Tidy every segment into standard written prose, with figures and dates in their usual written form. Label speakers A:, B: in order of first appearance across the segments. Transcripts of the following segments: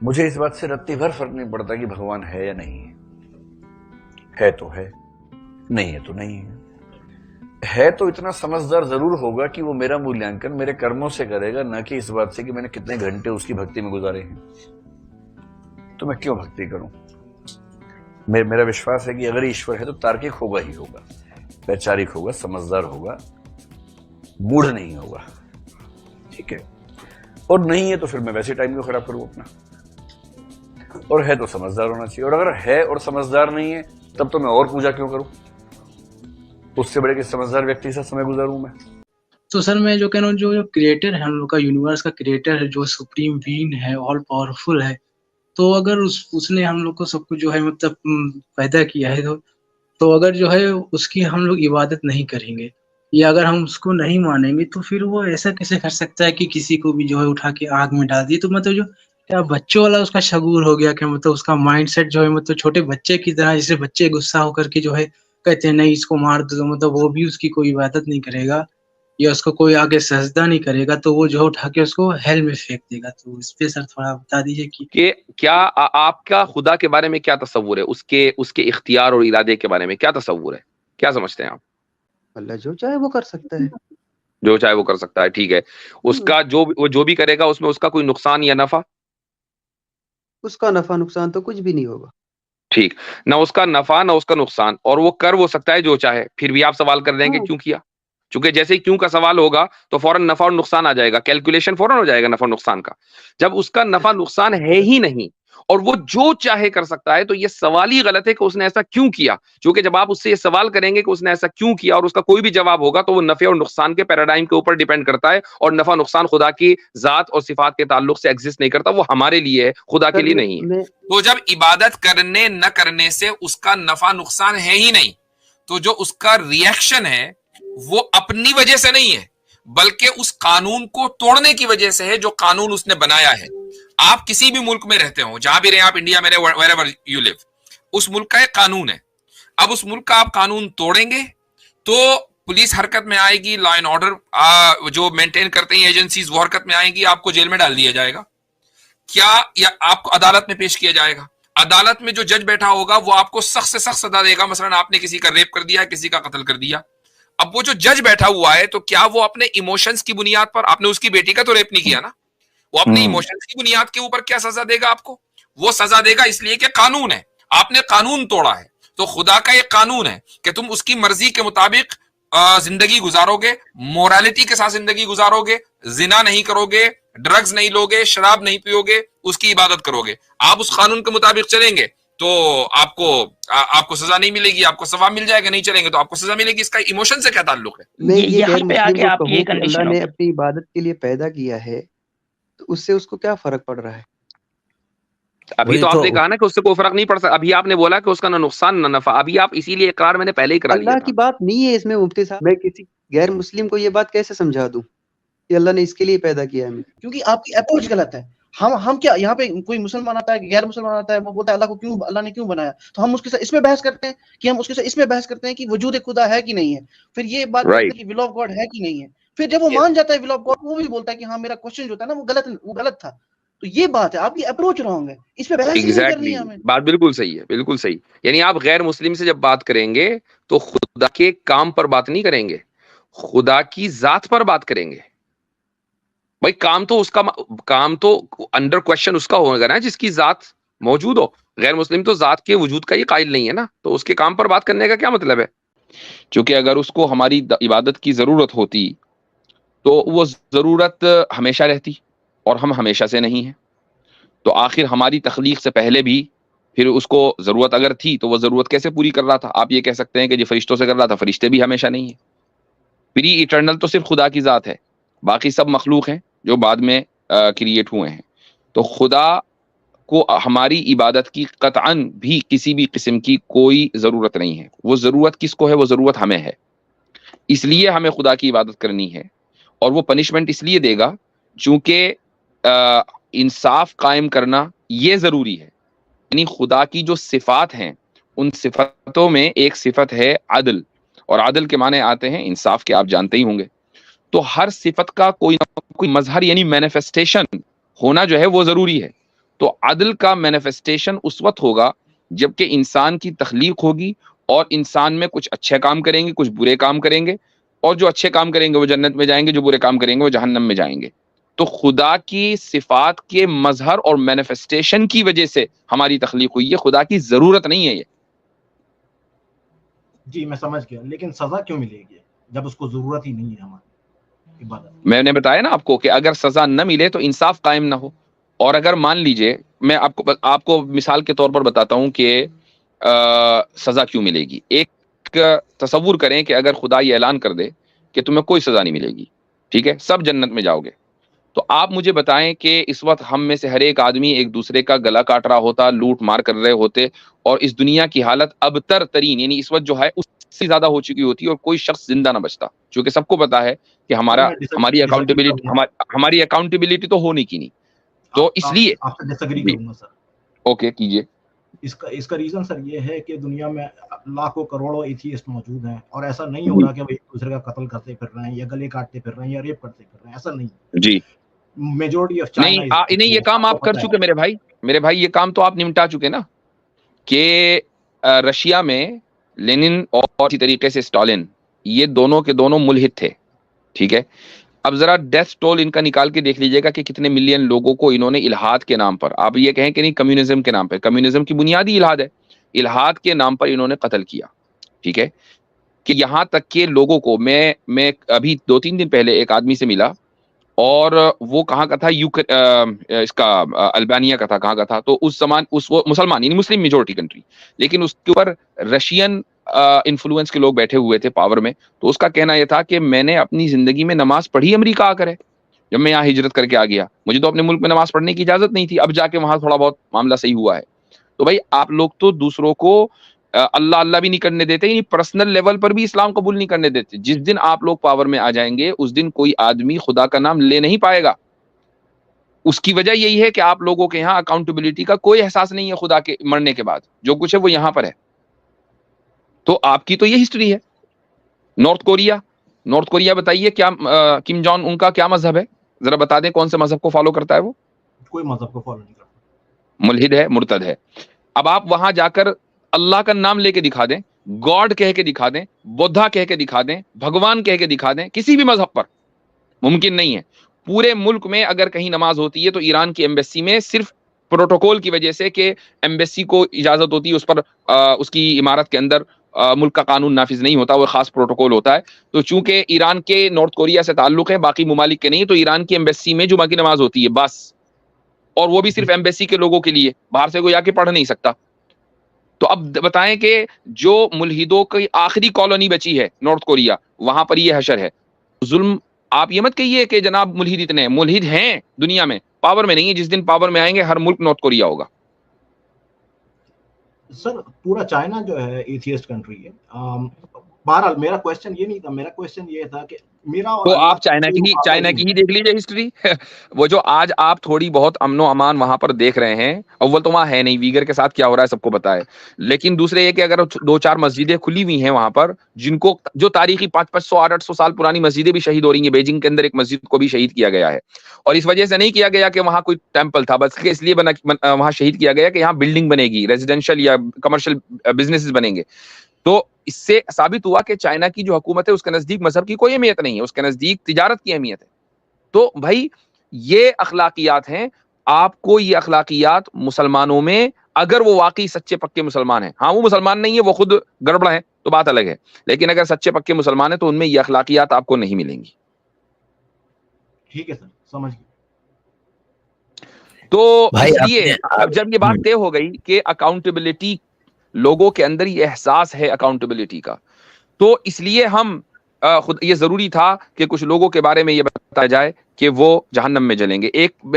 A: مجھے اس بات سے رتی بھر فرق نہیں پڑتا کہ بھگوان ہے یا نہیں ہے تو ہے، نہیں ہے تو نہیں ہے تو اتنا سمجھدار ضرور ہوگا کہ وہ میرا مولانکن میرے کرموں سے کرے گا، نہ کہ اس بات سے کہ میں نے کتنے گھنٹے اس کی بھکتی میں گزارے ہیں۔ تو میں کیوں بھکتی کروں؟ میرا وشواس ہے کہ اگر ایشور ہے تو تارکک ہوگا ہی ہوگا، ویچارک ہوگا، سمجھدار ہوگا، موڑ نہیں ہوگا، ٹھیک ہے؟ اور نہیں ہے تو پھر میں ویسے ٹائم کیوں خراب کروں اپنا؟ اور ہے تو سمجھدار ہونا چاہیے، اور اگر ہے اور سمجھدار نہیں ہے تب تو میں اور پوجا کیوں کروں؟ اس سے بڑے کہ سمجھدار ویکتی سے سمے گزاروں میں۔
B: تو سر میں جو کہہ رہا ہوں، جو کریٹر ہے ہم لوگ کا، یونیورس کا کریٹر ہے، جو سپریم بینگ ہے، آل پاورفل ہے، تو اگر اس نے ہم لوگ کو سب کچھ جو ہے مطلب پیدا کیا ہے، تو اگر جو ہے اس کی ہم لوگ عبادت نہیں کریں گے یا اگر ہم اس کو نہیں مانیں گے تو پھر وہ ایسا کیسے کر سکتا ہے کہ کسی کو بھی جو ہے اٹھا کے آگ میں ڈال دی؟ تو مطلب جو کیا بچوں والا اس کا شعور ہو گیا کہ مطلب اس کا مائنڈ سیٹ جو ہے مطلب چھوٹے بچے کی طرح، جیسے بچے غصہ ہو کر کے جو ہے کہتے ہیں نہیں اس کو مار دو، تو مطلب وہ بھی اس کی کوئی عبادت نہیں کرے گا یا اس کو کوئی آگے سجدہ نہیں کرے گا، تو وہ جو اٹھا کے اس کو ہیل میں پھینک دے گا۔ تو اس پہ سر تھوڑا بتا دیجیے
C: کہ کیا آپ کا خدا کے بارے میں کیا تصور ہے، اس کے اختیار اور ارادے کے بارے میں کیا تصور ہے، کیا سمجھتے ہیں آپ؟
D: اللہ جو چاہے وہ کر سکتا ہے،
C: جو چاہے وہ کر سکتا ہے، ٹھیک ہے۔ اس کا جو بھی کرے گا اس میں اس کا کوئی نقصان یا نفع؟
D: اس کا نفع نقصان تو کچھ بھی نہیں ہوگا،
C: ٹھیک، نہ اس کا نفع نہ اس کا نقصان، اور وہ کر وہ سکتا ہے جو چاہے۔ پھر بھی آپ سوال کر دیں گے کیوں کیا؟ چونکہ جیسے ہی کیوں کا سوال ہوگا تو فوراً نفع اور نقصان آ جائے گا، کیلکولیشن فوراً ہو جائے گا نفع اور نقصان کا۔ جب اس کا نفع نقصان ہے ہی نہیں اور وہ جو چاہے کر سکتا ہے، تو یہ سوال ہی غلط ہے کہ اس نے ایسا کیوں کیا۔ چونکہ جب آپ اس سے یہ سوال کریں گے کہ اس نے ایسا کیوں کیا اور اس کا کوئی بھی جواب ہوگا تو وہ نفع اور نقصان کے پیراڈائم کے اوپر ڈیپینڈ کرتا ہے، اور نفع نقصان خدا کی ذات اور صفات کے تعلق سے ایگزسٹ نہیں کرتا، وہ ہمارے لیے ہے، خدا کے لیے نہیں ہے۔
E: تو جب عبادت کرنے نہ کرنے سے اس کا نفع نقصان ہے ہی نہیں، تو جو اس کا ریئیکشن ہے وہ اپنی وجہ سے نہیں ہے بلکہ اس قانون کو توڑنے کی وجہ سے ہے جو قانون اس نے بنایا ہے۔ آپ کسی بھی ملک میں رہتے ہوں، جہاں بھی رہیں، آپ انڈیا میں رہیں، wherever you live، اس ملک کا ایک قانون ہے۔ اب اس ملک کا آپ قانون توڑیں گے تو پولیس حرکت میں آئے گی، لا اینڈ آرڈر جو مینٹین کرتے ہیں ایجنسیز وہ حرکت میں آئیں گی، آپ کو جیل میں ڈال دیا جائے گا کیا، یا آپ کو عدالت میں پیش کیا جائے گا۔ عدالت میں جو جج بیٹھا ہوگا وہ آپ کو سخت سے سخت سزا دے گا، مثلا آپ نے کسی کا ریپ کر دیا، کسی کا قتل کر دیا۔ اب وہ جو جج بیٹھا ہوا ہے تو کیا وہ اپنے ایموشنز کی بنیاد پر، آپ نے اس کی بیٹی کا تو ریپ نہیں کیا نا، وہ اپنے ایموشنز کی بنیاد کے اوپر کیا سزا دے گا آپ کو؟ وہ سزا دے گا اس لیے کہ قانون ہے، آپ نے قانون توڑا ہے۔ تو خدا کا ایک قانون ہے کہ تم اس کی مرضی کے مطابق زندگی گزارو گے، مورالٹی کے ساتھ زندگی گزارو گے، زنا نہیں کرو گے، ڈرگز نہیں لوگے، شراب نہیں پیو گے، اس کی عبادت کرو گے۔ آپ اس قانون کے مطابق چلیں گے تو آپ کو سزا نہیں ملے گی، آپ کو ثواب مل جائے گا، نہیں چلیں گے تو آپ کو سزا ملے گی۔ اس کا ایموشن سے کیا تعلق ہے؟
D: میں یہ
F: یہاں
D: غیر
F: پہ آ
D: مسلم
F: کے
D: کو
F: آپ کی
D: کہوں
F: ایک
D: کہ اللہ
F: کنڈیشن
D: نے
F: ہوگی۔
D: اپنی عبادت کے لیے پیدا کیا ہے، تو اس سے اس کو کیا فرق پڑ رہا ہے؟
C: ابھی تو آپ نے کہا نا کہ اس سے کوئی فرق نہیں پڑ سکتا، ابھی آپ نے بولا کہ اس کا نہ نقصان نہ نفع، ابھی آپ اسی لیے اقرار میں نے پہلے ہی کرا لیا
D: اللہ
C: تھا۔
D: کی بات نہیں ہے اس میں مفتی صاحب، میں کسی غیر مسلم کو یہ بات کیسے سمجھا دوں کہ اللہ نے اس کے لیے پیدا کیا ہے؟
G: کیونکہ آپ کی اپروچ غلط ہے۔ ہم کیا یہاں پہ کوئی مسلمان آتا ہے، غیر مسلمان آتا ہے، وہ بولتا ہے اللہ نے کیوں بنایا، تو ہم اس کے ساتھ اس میں بحث کرتے ہیں کہ وجود خدا ہے کہ نہیں ہے، پھر یہ بات کرتے ہیں کہ ول آف گاڈ ہے کہ نہیں ہے، پھر جب وہ مان جاتا ہے ول آف گاڈ، وہ بھی بولتا ہے کہ ہاں میرا کوشچن جو تھا نا وہ غلط تھا۔ تو یہ بات ہے، آپ کی اپروچ رانگ ہے، اس پہ بحث نہیں کرنی ہے ہمیں۔
C: بات بالکل صحیح ہے، بالکل صحیح۔ یعنی آپ غیر مسلم سے جب بات کریں گے تو خدا کے کام پر بات نہیں کریں گے، خدا کی ذات پر بات کریں گے۔ بھائی کام تو انڈر کوشچن اس کا ہوگا نا جس کی ذات موجود ہو۔ غیر مسلم تو ذات کے وجود کا ہی قائل نہیں ہے نا، تو اس کے کام پر بات کرنے کا کیا مطلب ہے؟ چونکہ اگر اس کو ہماری عبادت کی ضرورت ہوتی تو وہ ضرورت ہمیشہ رہتی، اور ہم ہمیشہ سے نہیں ہیں، تو آخر ہماری تخلیق سے پہلے بھی پھر اس کو ضرورت اگر تھی تو وہ ضرورت کیسے پوری کر رہا تھا؟ آپ یہ کہہ سکتے ہیں کہ جو فرشتوں سے کر رہا تھا، فرشتے بھی ہمیشہ نہیں ہیں۔ پری ایٹرنل تو صرف خدا کی ذات ہے، باقی سب مخلوق ہیں جو بعد میں کریٹ ہوئے ہیں۔ تو خدا کو ہماری عبادت کی قطعاً بھی کسی بھی قسم کی کوئی ضرورت نہیں ہے۔ وہ ضرورت کس کو ہے؟ وہ ضرورت ہمیں ہے، اس لیے ہمیں خدا کی عبادت کرنی ہے، اور وہ پنشمنٹ اس لیے دے گا چونکہ انصاف قائم کرنا یہ ضروری ہے۔ یعنی خدا کی جو صفات ہیں ان صفتوں میں ایک صفت ہے عدل، اور عدل کے معنی آتے ہیں انصاف کے، آپ جانتے ہی ہوں گے۔ تو ہر صفت کا کوئی نہ کوئی مظہر یعنی مینیفیسٹیشن ہونا جو ہے وہ ضروری ہے۔ تو عدل کا مینیفیسٹیشن اس وقت ہوگا جبکہ انسان کی تخلیق ہوگی اور انسان میں کچھ اچھے کام کریں گے, کچھ برے کام کریں گے, اور جو اچھے کام کریں گے وہ جنت میں جائیں گے, جو برے کام کریں گے وہ جہنم میں جائیں گے. تو خدا کی صفات کے مظہر اور مینیفیسٹیشن کی وجہ سے ہماری تخلیق ہوئی ہے, خدا کی ضرورت نہیں ہے یہ.
F: جی میں سمجھ گیا, لیکن سزا کیوں ملے گی جب اس کو ضرورت ہی نہیں ہے ہماری عبادت؟
C: میں نے بتایا نا آپ کو کہ اگر سزا نہ ملے تو انصاف قائم نہ ہو. اور اگر مان لیجئے, میں آپ کو مثال کے طور پر بتاتا ہوں کہ سزا کیوں ملے گی. ایک تصور کریں کہ اگر خدا یہ اعلان کر دے کہ تمہیں کوئی سزا نہیں ملے گی, ٹھیک ہے, سب جنت میں جاؤ گے, تو آپ مجھے بتائیں کہ اس وقت ہم میں سے ہر ایک آدمی ایک دوسرے کا گلا کاٹ رہا ہوتا, لوٹ مار کر رہے ہوتے, اور اس دنیا کی حالت ابتر ترین یعنی اس وقت جو ہے اس سے زیادہ ہو چکی ہوتی اور کوئی شخص زندہ نہ بچتا, چونکہ سب کو پتا ہے کہ ہماری اکاؤنٹیبلٹی تو ہونے کی نہیں. تو اس لیے
F: آپ سے ڈس ایگری کروں گا سر.
C: اوکے کیجئے.
F: اس کا ریزن سر یہ ہے کہ دنیا میں لاکھوں کروڑوں ایتھیسٹ موجود ہیں, اور ایسا نہیں ہو رہا کہ وہ ایک دوسرے کا قتل کرتے پھر رہے ہیں یا گلے کاٹتے پھر رہے ہیں یا ریپ کرتے پھر رہے ہیں, ایسا نہیں.
C: جی
F: میجورٹی آف چائنا
C: نہیں, یہ کام آپ کر چکے میرے بھائی, یہ کام تو آپ نمٹا چکے نا, کہ رشیا میں لینن اور اسی طریقے سے اسٹالن, یہ دونوں کے دونوں ملحد تھے, ٹھیک ہے. اب ذرا ڈیتھ ٹول ان کا نکال کے دیکھ لیجئے گا کہ کتنے ملین لوگوں کو انہوں نے الہاد کے نام پر, آپ یہ کہیں کہ نہیں کمیونزم کے نام پہ, کمیونزم کی بنیادی الہاد ہے, الہاد کے نام پر انہوں نے قتل کیا, ٹھیک ہے. کہ یہاں تک کہ لوگوں کو میں ابھی 2-3 دن پہلے ایک آدمی سے ملا, اور وہ کہاں کا تھا, اس کا البانیہ کا تھا, کہاں کا تھا, تو اس زمان وہ مسلمان یعنی مسلم میجورٹی کنٹری, لیکن اس کے اوپر رشین انفلوئنس کے لوگ بیٹھے ہوئے تھے پاور میں. تو اس کا کہنا یہ تھا کہ میں نے اپنی زندگی میں نماز پڑھی امریکہ آ کر ہے, جب میں یہاں ہجرت کر کے آ گیا, مجھے تو اپنے ملک میں نماز پڑھنے کی اجازت نہیں تھی, اب جا کے وہاں تھوڑا بہت معاملہ صحیح ہوا ہے. تو بھائی آپ لوگ تو دوسروں کو اللہ اللہ بھی نہیں کرنے دیتے, یعنی پرسنل لیول پر بھی اسلام قبول نہیں کرنے دیتے. جس دن آپ لوگ پاور میں آ جائیں گے اس دن کوئی آدمی خدا کا نام لے نہیں پائے گا. اس کی وجہ یہی ہے کہ آپ لوگوں کے یہاں اکاؤنٹیبلٹی کا کوئی احساس نہیں ہے, خدا کے مرنے کے بعد جو کچھ ہے وہ یہاں پر ہے. تو آپ کی تو یہ ہسٹری ہے. نارتھ کوریا بتائیے کیا کم جان ان کا کیا مذہب ہے, ذرا بتا دیں کون سے مذہب کو فالو کرتا ہے وہ؟
F: کوئی مذہب کو فالو نہیں کرتا,
C: ملحد ہے, مرتد ہے. اب آپ وہاں جا کر اللہ کا نام لے کے دکھا دیں, گاڈ کہہ کے دکھا دیں, بدھا کہہ کے دکھا دیں, بھگوان کہہ کے دکھا دیں, کسی بھی مذہب پر ممکن نہیں ہے. پورے ملک میں اگر کہیں نماز ہوتی ہے تو ایران کی ایمبیسی میں صرف پروٹوکول کی وجہ سے کہ ایمبیسی کو اجازت ہوتی ہے, اس پر اس کی عمارت کے اندر ملک کا قانون نافذ نہیں ہوتا, وہ خاص پروٹوکول ہوتا ہے. تو چونکہ ایران کے نارتھ کوریا سے تعلق ہے, باقی ممالک کے نہیں, تو ایران کی ایمبیسی میں جمعہ کی نماز ہوتی ہے بس, اور وہ بھی صرف ایمبیسی کے لوگوں کے لیے, باہر سے کوئی آ کے پڑھ نہیں سکتا. تو اب بتائیں کہ جو ملحدوں کی آخری کالونی بچی ہے نارتھ کوریا, وہاں پر یہ حشر ہے. ظلم آپ یہ مت کہیے کہ جناب ملحد اتنے ہیں, ملحد ہیں دنیا میں, پاور میں نہیں ہے. جس دن پاور میں آئیں گے ہر ملک نارتھ کوریا ہوگا.
F: سر پورا چائنا جو ہے ایتھیسٹ کنٹری ہے. بہرحال میرا کوشچن یہ نہیں تھا, میرا کوشچن یہ تھا کہ میرا
C: تو آپ چائنا کی ہی دیکھ لیجیے ہسٹری. وہ جو آج آپ تھوڑی بہت امن و امان وہاں پر دیکھ رہے ہیں, اول تو وہاں ہے نہیں, ویگر کے ساتھ کیا ہو رہا ہے سب کو پتا ہے. لیکن دوسرے یہ کہ اگر 2-4 مسجدیں کھلی ہوئی ہیں وہاں پر, جن کو جو تاریخی 500-800 سال پرانی مسجدیں بھی شہید ہو رہی ہیں. بیجنگ کے اندر ایک مسجد کو بھی شہید کیا گیا ہے, اور اس وجہ سے نہیں کیا گیا کہ وہاں کوئی ٹیمپل تھا, بس اس لیے وہاں شہید کیا گیا کہ یہاں بلڈنگ بنے گی, ریزیڈینشل یا کمرشل بزنس بنیں گے. تو اس سے ثابت ہوا کہ چائنا کی جو حکومت ہے اس کے نزدیک مذہب کی کوئی اہمیت نہیں ہے, اس کے نزدیک تجارت کی اہمیت ہے. تو بھائی یہ اخلاقیات ہیں. آپ کو یہ اخلاقیات مسلمانوں میں, اگر وہ واقعی سچے پکے مسلمان ہیں, ہاں وہ مسلمان نہیں ہے, وہ خود گڑبڑ ہیں تو بات الگ ہے, لیکن اگر سچے پکے مسلمان ہیں تو ان میں یہ اخلاقیات آپ کو نہیں ملیں گی.
F: ٹھیک ہے سر, سمجھ گیا.
C: تو اس لیے اب جب یہ بات طے ہو گئی کہ اکاؤنٹیبلٹی, لوگوں کے اندر یہ احساس ہے اکاؤنٹیبلٹی کا, تو اس لیے ہم خود یہ ضروری تھا کہ کچھ لوگوں کے بارے میں یہ بتایا جائے کہ وہ جہنم میں جلیں گے.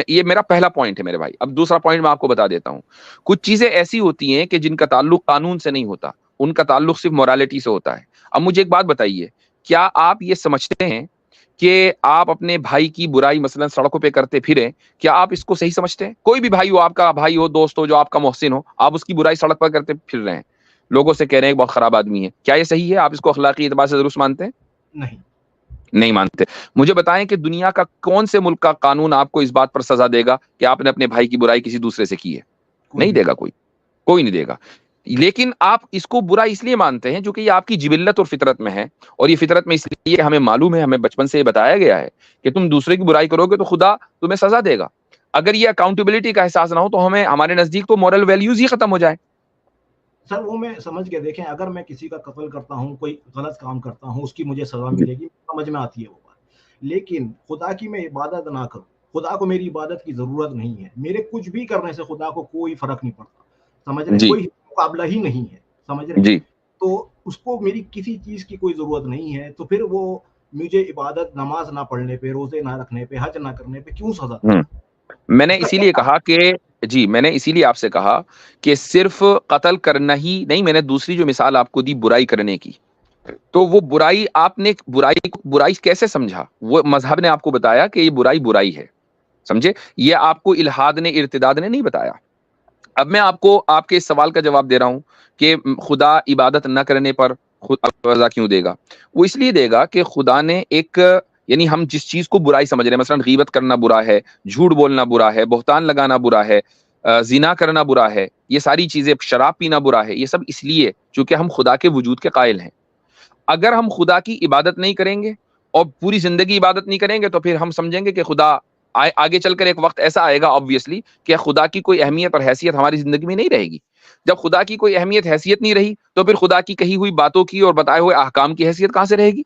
C: یہ میرا پہلا پوائنٹ ہے میرے بھائی. اب دوسرا پوائنٹ میں آپ کو بتا دیتا ہوں. کچھ چیزیں ایسی ہوتی ہیں کہ جن کا تعلق قانون سے نہیں ہوتا, ان کا تعلق صرف مورالٹی سے ہوتا ہے. اب مجھے ایک بات بتائیے, کیا آپ یہ سمجھتے ہیں کہ آپ اپنے بھائی کی برائی مثلا سڑکوں پہ کرتے پھریں, کیا آپ اس کو صحیح سمجھتے ہیں؟ کوئی بھی بھائی ہو, آپ کا بھائی ہو, دوست ہو, جو آپ کا محسن ہو, آپ اس کی برائی سڑک پر کرتے پھر رہے ہیں, لوگوں سے کہہ رہے ہیں کہ بہت خراب آدمی ہے, کیا یہ صحیح ہے؟ آپ اس کو اخلاقی اعتبار سے درست مانتے ہیں؟
F: نہیں.
C: نہیں مانتے. مجھے بتائیں کہ دنیا کا کون سے ملک کا قانون آپ کو اس بات پر سزا دے گا کہ آپ نے اپنے بھائی کی برائی کسی دوسرے سے کی ہے؟ نہیں دے گا کوئی نہیں دے گا. لیکن آپ اس کو برا اس لیے مانتے ہیں جو کہ یہ آپ کی جبلت اور فطرت میں ہے, اور یہ فطرت میں اس لیے ہمیں معلوم ہے, ہمیں بچپن سے یہ بتایا گیا ہے کہ تم دوسرے کی برائی کرو گے تو خدا تمہیں سزا دے گا. اگر یہ اکاؤنٹیبلٹی کا احساس نہ ہو تو ہمارے نزدیک تو مورل ویلیوز ہی ختم ہو جائے.
F: سر وہ میں سمجھ کے دیکھیں, اگر میں کسی کا قتل کرتا ہوں, کوئی غلط کام کرتا ہوں, اس کی مجھے سزا ملے گی, سمجھ میں آتی ہے وہ بات. لیکن خدا کی میں عبادت نہ کروں, خدا کو میری عبادت کی ضرورت نہیں ہے, میرے کچھ بھی کرنے سے خدا کو کوئی فرق نہیں پڑتا, سمجھ رہے ہیں, کوئی مقابلہ ہی نہیں ہے, سمجھ رہے ہیں, تو اس کو میری کسی چیز کی کوئی ضرورت نہیں ہے, تو پھر وہ مجھے عبادت, نماز نہ پڑھنے پہ, روزے نہ رکھنے پہ, حج نہ کرنے پہ کیوں سزا دے؟
C: میں نے اسی لیے کہا کہ میں نے اسی لیے آپ سے کہا کہ صرف قتل کرنا ہی نہیں, میں نے دوسری جو مثال آپ کو دی برائی کرنے کی, تو وہ برائی آپ نے برائی کیسے سمجھا؟ وہ مذہب نے آپ کو بتایا کہ یہ برائی ہے, سمجھے, یہ آپ کو الحاد نے, ارتداد نے نہیں بتایا. اب میں آپ کو آپ کے اس سوال کا جواب دے رہا ہوں کہ خدا عبادت نہ کرنے پر سزا کیوں دے گا. وہ اس لیے دے گا کہ خدا نے ایک, یعنی ہم جس چیز کو برائی سمجھ رہے ہیں, مثلا غیبت کرنا برا ہے, جھوٹ بولنا برا ہے, بہتان لگانا برا ہے, زنا کرنا برا ہے, یہ ساری چیزیں, شراب پینا برا ہے, یہ سب اس لیے چونکہ ہم خدا کے وجود کے قائل ہیں. اگر ہم خدا کی عبادت نہیں کریں گے اور پوری زندگی عبادت نہیں کریں گے تو پھر ہم سمجھیں گے کہ خدا آگے چل کر ایک وقت ایسا آئے گا obviously کہ خدا کی کوئی اہمیت اور حیثیت ہماری زندگی میں نہیں رہے گی. جب خدا کی کوئی اہمیت حیثیت نہیں رہی تو پھر خدا کی کہی ہوئی باتوں کی اور بتائے ہوئے احکام کی حیثیت کہاں سے رہے گی؟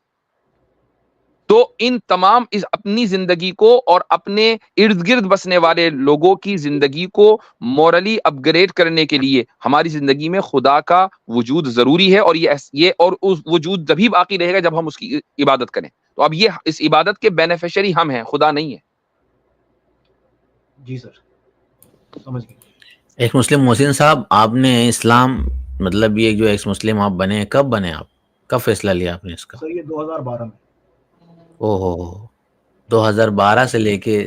C: تو ان تمام اپنی زندگی کو اور اپنے ارد گرد بسنے والے لوگوں کی زندگی کو مورلی اپ گریڈ کرنے کے لیے ہماری زندگی میں خدا کا وجود ضروری ہے, اور یہ اور اس وجود جبھی باقی رہے گا جب ہم اس کی عبادت کریں. تو اب یہ اس عبادت کے بینیفیشری ہم ہیں, خدا نہیں ہے.
F: جی سر, سمجھ گئے.
H: ایک مسلم محسن صاحب, آپ نے اسلام مطلب یہ جو ایکس مسلم آپ بنے, کب بنے آپ, کب فیصلہ لیا آپ نے اس کا؟
F: سر یہ 2012 میں.
H: اوہ 2012 سے لے کے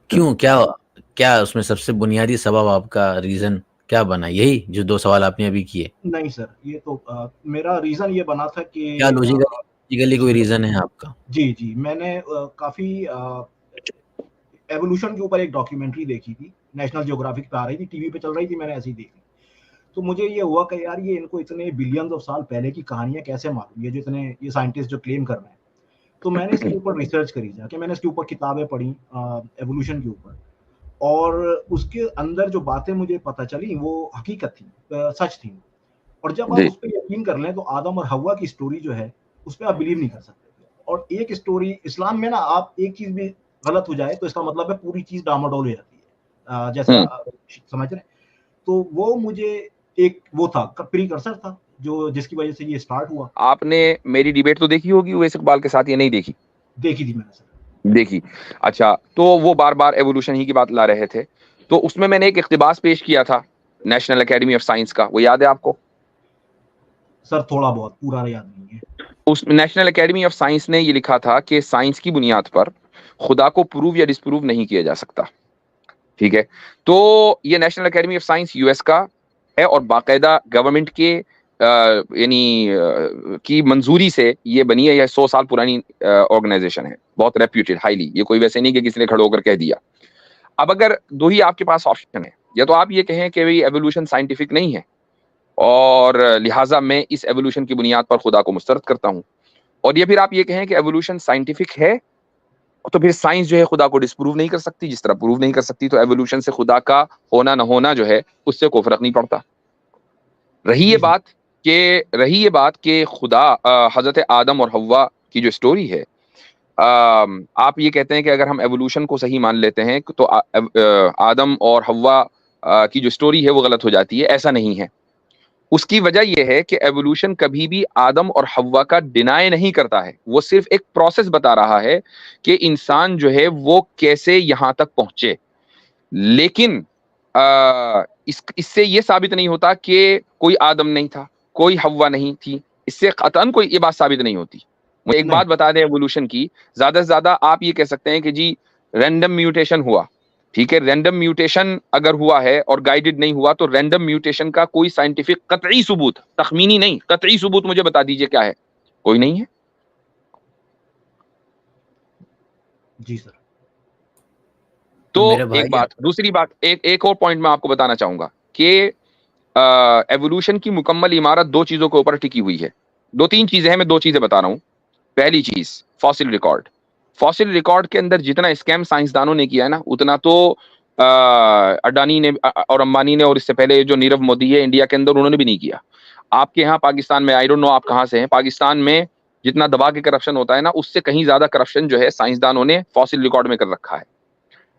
H: کیوں, کیا اس میں سب سے بنیادی سبب آپ کا ریزن کیا بنا, یہی جو دو سوال آپ نے ابھی کیے؟
F: نہیں سر, یہ تو میرا ریزن یہ بنا تھا کہ
H: کیا لوجیکلی کوئی ریزن ہے آپ کا؟
F: جی میں نے کافی ایوولوشن کے اوپر ایک ڈاکیومنٹری دیکھی تھی, نیشنل جیوگرافک پہ آ رہی تھی, ٹی وی پہ چل رہی تھی, میں نے ایسے ہی دیکھی. تو مجھے یہ ہوا کہ یار یہ ان کو اتنے بلینز آف سال پہلے کی کہانیاں کیسے معلوم, یہ سائنٹسٹ جو کلیم کر رہے ہیں. تو میں نے اس کے اوپر ریسرچ کری, جا کے میں نے اس کے اوپر کتابیں پڑھی ایوولوشن کے اوپر, اور اس کے اندر جو باتیں مجھے پتہ چلی وہ حقیقت تھی, سچ تھی. اور جب آپ اس پہ یقین کر لیں تو آدم اور حوا کی سٹوری جو ہے اس پہ آپ بلیو نہیں کر سکتے. اور ایک سٹوری اسلام میں نا, آپ ایک چیز بھی غلط ہو جائے تو اس کا مطلب ہے پوری چیز ڈاماڈول ہو جاتی ہے, جیسا سمجھ رہے ہیں. تو وہ مجھے ایک وہ تھا پریکرسر تھا جو جس کی وجہ سے یہ سٹارٹ ہوا.
C: آپ نے میری ڈیبیٹ تو دیکھی ہوگی اویس اقبال کے ساتھ, یا نہیں دیکھی؟
F: دیکھی تھی میں نے سر.
C: دیکھی, اچھا. تو وہ بار بار ایوولوشن ہی کی بات لا رہے تھے, تو اس میں نے ایک اقتباس پیش کیا تھا نیشنل اکیڈمی آف سائنس کا, وہ یاد ہے آپ کو؟
F: سر تھوڑا بہت, پورا یاد نہیں ہے.
C: اس نیشنل اکیڈمی آف سائنس نے یہ لکھا تھا کہ سائنس کی بنیاد پر خدا کو پروو یا ڈس پروو نہیں کیا جا سکتا. ٹھیک ہے, تو یہ national academy of science U S کا ہے, اور باقاعدہ گورنمنٹ کے یعنی کی منظوری سے یہ بنی ہے. یہ 100 سال پرانی آرگنائزیشن ہے, بہت ریپیوٹیڈ, ہائیلی. یہ کوئی ویسے نہیں کہ کسی نے کھڑا ہو کر کہہ دیا. اب اگر دو ہی آپ کے پاس آپشن ہے, یا تو آپ یہ کہیں کہ ایوولوشن سائنٹیفک نہیں ہے اور لہٰذا میں اس ایوولوشن کی بنیاد پر خدا کو مسترد کرتا ہوں, اور یا پھر آپ یہ کہیں کہ ایوولوشن سائنٹیفک ہے تو پھر سائنس جو ہے خدا کو ڈسپروو نہیں کر سکتی. جس طرح پروو نہیں کر سکتی تو ایوولوشن سے خدا کا ہونا نہ ہونا جو ہے اس سے کوئی فرق نہیں پڑتا. رہی یہ بات کہ خدا حضرت آدم اور حوا کی جو سٹوری ہے, آپ یہ کہتے ہیں کہ اگر ہم ایوولوشن کو صحیح مان لیتے ہیں تو آدم اور حوا کی جو سٹوری ہے وہ غلط ہو جاتی ہے. ایسا نہیں ہے. اس کی وجہ یہ ہے کہ ایوولوشن کبھی بھی آدم اور حوا کا ڈینائی نہیں کرتا ہے, وہ صرف ایک پروسیس بتا رہا ہے کہ انسان جو ہے وہ کیسے یہاں تک پہنچے. لیکن اس سے یہ ثابت نہیں ہوتا کہ کوئی آدم نہیں تھا, کوئی حوا نہیں تھی. اس سے قطعاً کوئی یہ بات ثابت نہیں ہوتی. وہ ایک بات بتا دیں ایوولوشن کی, زیادہ سے زیادہ آپ یہ کہہ سکتے ہیں کہ جی رینڈم میوٹیشن ہوا. ٹھیک ہے, رینڈم میوٹیشن اگر ہوا ہے اور گائیڈڈ نہیں ہوا تو رینڈم میوٹیشن کا کوئی سائنٹیفک قطعی ثبوت, تخمینی نہیں, قطعی ثبوت مجھے بتا دیجئے کیا ہے. کوئی نہیں ہے.
F: जी सर।
C: तो
H: मेरे भाई
C: एक बात, दूसरी बात, एक और पॉइंट मैं आपको बताना चाहूंगा कि एवोल्यूशन की मुकम्मल इमारत दो चीजों के ऊपर टिकी हुई है। दो तीन चीजें हैं, मैं दो चीजें बता रहा हूं। पहली चीज, फॉसिल रिकॉर्ड। फॉसिल रिकॉर्ड के अंदर जितना स्कैम साइंसदानों ने किया है ना, उतना तो अडानी ने और अंबानी ने और इससे पहले जो नीरव मोदी है इंडिया के अंदर, उन्होंने भी नहीं किया। आपके यहाँ पाकिस्तान में, आई डोंट नो आप कहाँ से हैं, पाकिस्तान में जितना दबा के करप्शन होता है ना, उससे कहीं ज्यादा करप्शन जो है साइंसदानों ने फॉसिल रिकॉर्ड में कर रखा है।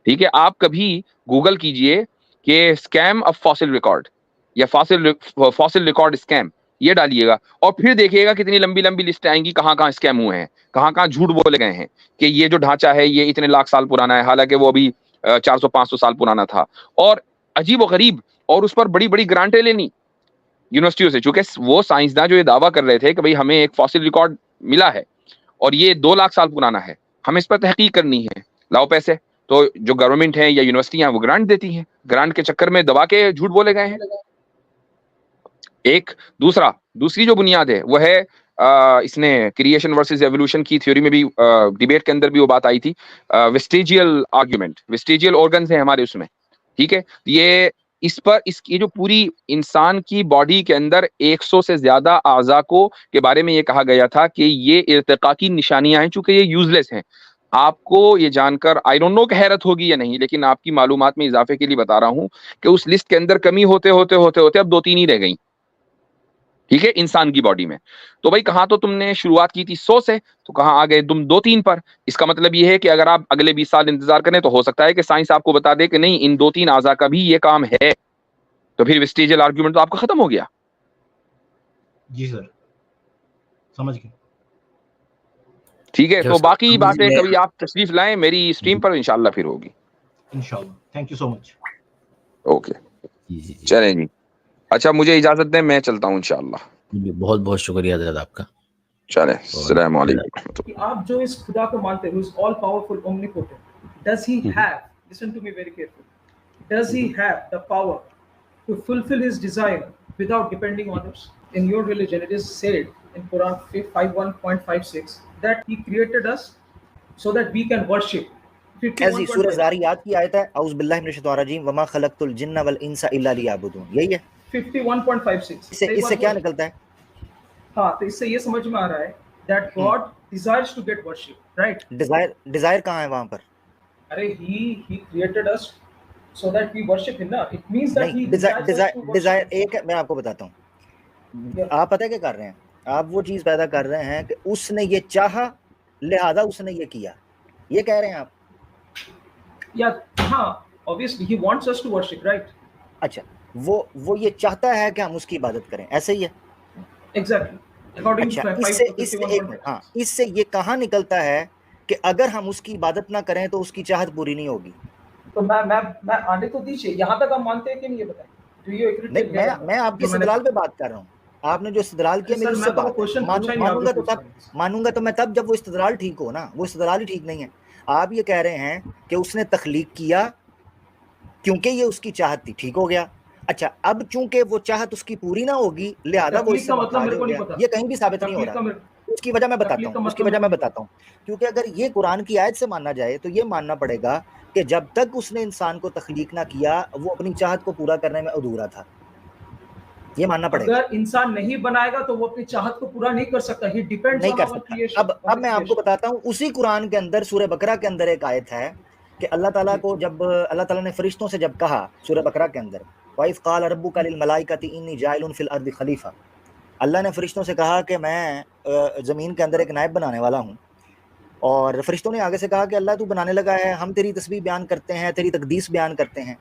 C: ठीक है, आप कभी गूगल कीजिए कि स्कैम ऑफ फॉसिल रिकॉर्ड या फॉसिल रिकॉर्ड स्कैम, ये डालिएगा और फिर देखिएगा कितनी लंबी लंबी लिस्ट आएंगी कहाँ कहाँ स्कैम हुए हैं, कहाँ कहाँ झूठ बोले गए हैं कि ये जो ढांचा है ये इतने लाख साल पुराना है, हालांकि वो अभी 400-500 साल पुराना था। और अजीब व गरीब, और उस पर बड़ी बड़ी ग्रांटें लेनी यूनिवर्सिटियों से, चूंकि वो साइंसदान जो ये दावा कर रहे थे कि भाई हमें एक फॉसिल रिकॉर्ड मिला है और ये 2 लाख साल पुराना है, हमें इस पर तहकीक करनी है, लाओ पैसे। तो जो गवर्नमेंट है या यूनिवर्सिटियां वो ग्रांट देती हैं, ग्रांट के चक्कर में दबा के झूठ बोले गए हैं। एक दूसरी जो बुनियाद है वो है इसने क्रिएशन वर्सेस एवोल्यूशन की थ्योरी में भी डिबेट के अंदर भी वो बात आई थी, वेस्टिजियल आर्ग्यूमेंट। वेस्टिजियल ऑर्गन्स हैं हमारे उसमें, ठीक है। ये इस पर इसकी जो पूरी इंसान की बॉडी के अंदर 100 से ज्यादा आज़ा को के बारे में ये कहा गया था कि ये इर्तिका की निशानियां हैं, चूंकि ये यूजलेस हैं। आपको ये जानकर आई डोंट नो कि हैरत होगी या नहीं, लेकिन आपकी मालूमात में इजाफे के लिए बता रहा हूं कि उस लिस्ट के अंदर कमी होते होते होते होते अब 2-3 ही रह गई, ठीक है, इंसान की बॉडी में। तो भाई कहां तो तुमने शुरुआत की थी 100 से, तो कहां आ गए तुम 2-3 पर। इसका मतलब ये है कि अगर आप अगले 20 साल इंतजार करें तो हो सकता है कि साइंस आपको बता दे कि नहीं, इन 2-3 आज़ा का भी ये काम है, तो फिर वेस्टिजियल आर्ग्यूमेंट तो आपका खत्म हो गया।
F: जी सर, समझ गए।
C: ठीक है, तो
H: जस्ट
C: बाकी बातें
H: मैं-
C: कभी आप तशरीफ लाएं मेरी स्ट्रीम पर, इंशाल्लाह फिर होगी।
F: इंशाल्लाह, thank you so much.
C: Okay, चलें जी। अच्छा, मुझे इजाजत दें, मैं चलता हूँ इंशाल्लाह।
H: बहुत बहुत शुक्रिया हज़रत आपका।
C: चलें, अस्सलाम वालेकुम।
I: कि आप जो इस खुदा को मानते हो, इस all powerful omnipotent, does he have, listen to me very carefully, does he have the power to fulfil his desire without depending on others? In your religion, it is said in Quran 51.56 that he created us so that we can worship.
J: ऐसी सूरह ज़ारियात की आयत है, औज़ु बिल्लाहि मिनश शैतानिर रजीम, वमा खलक़तुल जिन्ना वल इंसा इल्ला लियअबुदून, यही है
I: 51.56।
J: इससे क्या निकलता है?
I: हाँ, तो इससे ये समझ में आ रहा है that God desires to get worship, right?
J: Desire कहाँ है वहाँ पर?
I: अरे he created us so that we worship him ना, it means that he
J: desire एक है, मैं आपको बताता हूँ। आप पता है क्या कर रहे हैं? आप वो चीज पैदा कर रहे हैं कि उसने ये चाहा लिहाजा उसने ये किया, ये कह रहे हैं आप?
I: या हाँ, obviously he wants us to worship, right?
J: अच्छा, वो ये चाहता है कि हम उसकी इबादत करें, ऐसे ही है?
I: Exactly. According to
J: इससे ये कहाँ निकलता है कि अगर हम उसकी इबादत ना करें तो उसकी चाहत पूरी नहीं होगी?
I: तो मैं आने तो दीजिए, यहाँ तक आप मानते हैं कि नहीं, ये बताएं। Do you agree?
J: नहीं, मैं आपके इस्तेदलाल पे बात कर रहा हूँ। आपने जो इस्तेदलाल किया मेरी उससे बात मानूंगा तो मैं तब जब वो इस्तेदलाल ठीक हो ना, वो इस्तेदलाल ही ठीक नहीं है। आप ये कह रहे हैं कि उसने तख्लीक किया क्योंकि ये उसकी चाहत थी, ठीक हो गया। अच्छा, अब चूंकि वो चाहत उसकी पूरी ना होगी लिहाजा वो इससे मुताबिक हो गया, ये कहीं भी साबित नहीं हो रहा। उसकी वजह मैं बताता हूँ, क्योंकि अगर ये कुरान की आयत से मानना जाए तो ये मानना पड़ेगा कि जब तक उसने इंसान को तख्लीक ना किया वो अपनी चाहत को पूरा करने में अधूरा था, ये मानना पड़ेगा।
I: अगर इंसान नहीं बनाएगा तो वो अपनी चाहत को पूरा नहीं कर सकता, ही डिपेंड्स
J: नहीं कर सकता। अब मैं आपको बताता हूँ, उसी कुरान के अंदर सूरह बकरा के अंदर एक आयत है कि अल्लाह ताला को जब अल्लाह ताला ने फरिश्तों से जब कहा सूरह बकरा के अंदर, वाइज़ क़ाल रब्बुका लिल मलाइकति इन्नी जाइलुन फिल अर्दि खलीफा, अल्लाह ने फरिश्तों से कहा कि मैं ज़मीन के अंदर एक नायब बनाने वाला हूँ। और फरिश्तों ने आगे से कहा कि अल्लाह तू बनाने लगा है, हम तेरी तस्बीह बयान करते हैं, तेरी तकदीस बयान करते हैं।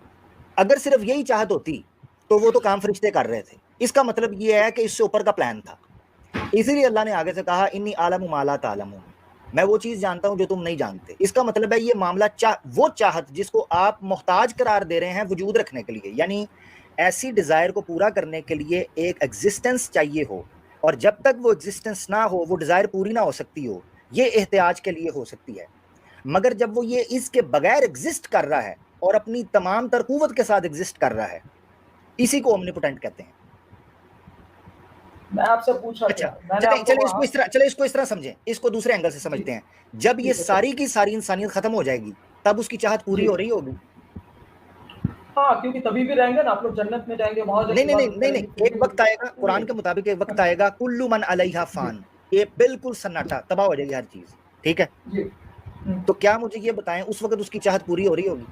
J: अगर सिर्फ यही चाहत होती तो वो तो काम फरिश्ते कर रहे थे। इसका मतलब ये है कि इससे ऊपर का प्लान था, इसीलिए अल्लाह ने आगे से कहा इन्नी आलमु मा ला तालमून, मैं वो चीज़ जानता हूँ जो तुम नहीं जानते। इसका मतलब है ये मामला वो चाहत जिसको आप मोहताज करार दे रहे हैं वजूद रखने के लिए, यानी ऐसी डिज़ायर को पूरा करने के लिए एक एग्जिस्टेंस चाहिए हो, और जब तक वो एग्जिस्टेंस ना हो वो डिज़ायर पूरी ना हो सकती हो। ये एहतियाज के लिए हो सकती है, मगर जब वो ये इसके बगैर एग्जिस्ट कर रहा है और अपनी तमाम तर कुव्वत के साथ एग्जिस्ट कर रहा है, इसी को ओमनीपोटेंट कहते हैं।
I: मैं आपसे पूछ रहा
J: अच्छा
I: था, मैंने
J: चले
I: आपको
J: चले
I: कहा
J: इसको इस तरह समझें, इसको दूसरे एंगल से समझते हैं। जब ये
I: ठीक है,
J: सारी की सारी इंसानियत खत्म हो जाएगी तब उसकी चाहत पूरी
I: जी।
J: हो रही होगी।
I: हाँ, क्योंकि तभी भी रहेंगे ना आप लोग, जन्नत में जाएंगे, वहां
J: नहीं
I: जाके
J: नहीं नहीं
I: इबादत
J: नहीं
I: करेंगे,
J: नहीं,
I: फिर
J: एक
I: भी
J: वक्त आएगा, कुरान के मुताबिक एक वक्त आएगा, कुल्लू मन अलैहा फान, ये बिल्कुल सन्नाटा, तबाह हो जाएगी हर चीज, ठीक है।
I: जी।
J: तो क्या मुझे ये बताएं उस वक्त उसकी चाहत पूरी हो रही होगी?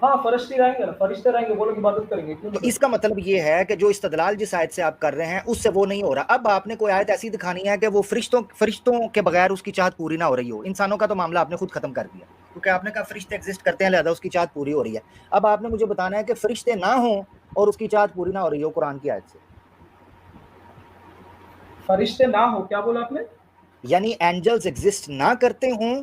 I: हाँ, फरिश्ते रहेंगे ना, फरिश्ते रहेंगे, वो लोग इबादत करेंगे, क्यों
J: तो
I: नहीं
J: इसका मतलब ये है कि जो इस्तदलाल जिस आयत से आप कर रहे हैं उससे वो नहीं हो रहा। अब आपने कोई आयत ऐसी दिखानी है कि वो फरिश्तों के बगैर उसकी चाहत पूरी ना हो रही हो। इंसानों का तो मामला आपने खुद खत्म कर दिया, क्योंकि आपने कहा फरिश्ते एग्जिस्ट करते हैं लिहाजा उसकी चाहत पूरी हो रही है। अब आपने मुझे बताना है कि फरिश्ते ना हो और उसकी चाहत पूरी ना हो रही हो कुरान की आयत से।
I: फरिश्ते ना हो, क्या बोला आपने?
J: यानी एंजल्स एग्जिस्ट ना करते हों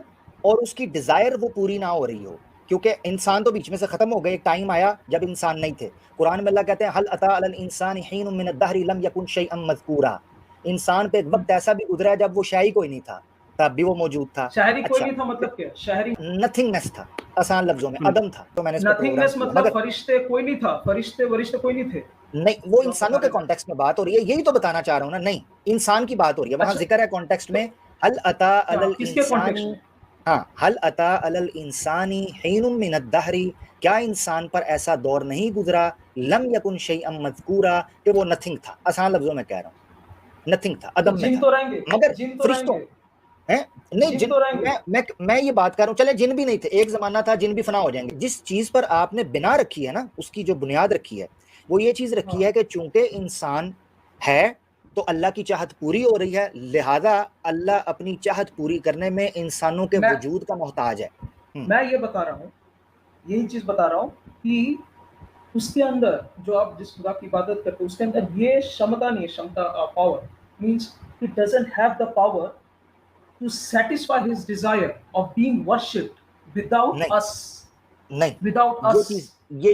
J: और उसकी डिजायर वो पूरी ना हो रही हो, क्योंकि इंसान तो बीच में से खत्म हो गए। एक टाइम आया जब इंसान नहीं थे। कुरान में अल्लाह कहते हैं हल अता अलल इंसानी हीनुम मिन अद-दहरि लम यकुन शैअन मज़कूरा। इंसान पे एक वक्त ऐसा भी गुजरा जब वो शाही कोई नहीं था, तब भी वो मौजूद था।
I: शहरी कोई
J: अच्छा,
I: नहीं था मतलब क्या? शहरी
J: नथिंगनेस था, आसान लफ्जों में अदम था। तो मैंने इसको प्रोग्राम
I: नथिंगनेस
J: किया,
I: मतलब
J: मगर
I: फरिश्ते कोई नहीं था, फरिश्ते कोई नहीं थे
J: नहीं, वो
I: जो
J: इंसानों
I: बता
J: के
I: रहे थे।
J: कॉन्टेक्स्ट में बात हो रही है, यही तो बताना चाह रहा हूँ ना। नहीं, इंसान की बात हो रही है, वहां
I: अच्छा,
J: जिक्र है कॉन्टेक्स्ट में हल अता
I: क्या
J: अलल
I: किसके कॉन्टेक्स्ट
J: इंसानी,
I: में?
J: हाँ, हल अता अलल इंसानी हीनुम मिन अद-दहरि, क्या इंसान पर ऐसा दौर नहीं गुजरा लम यकुन शैअन मज़कूरा, कि वो नथिंग था। आसान लफ्जों में कह रहा हूँ, नथिंग था,
I: तो
J: अदम में
I: जिन
J: था।
I: तो रहेंगे,
J: मगर
I: जिन तो
J: फरिश्तों
I: रहेंगे,
J: हैं नहीं,
I: जिन
J: जिन
I: तो रहेंगे।
J: मैं ये बात कर रहा हूँ, चले जिन भी नहीं थे, एक जमाना था जिन भी फना हो जाएंगे। जिस चीज पर आपने बिना रखी है ना, उसकी जो बुनियाद रखी है वो ये चीज रखी
I: हाँ।
J: है कि चूंकि इंसान है तो अल्लाह की चाहत पूरी हो रही है, लिहाजा अल्लाह अपनी चाहत पूरी करने में इंसानों के
I: मैं
J: वजूद का मोहताज है।
I: मैं ये बता रहा हूँ, यही चीज बता रहा हूँ कि उसके अंदर जो आप जिस खुदा की इबादत करते हो उसके अंदर ये क्षमता नहीं है, क्षमता power means he doesn't have the power to satisfy his desire of being worshipped without
J: नहीं
I: us,
J: नहीं,
I: without
J: ये
I: us.
J: चीज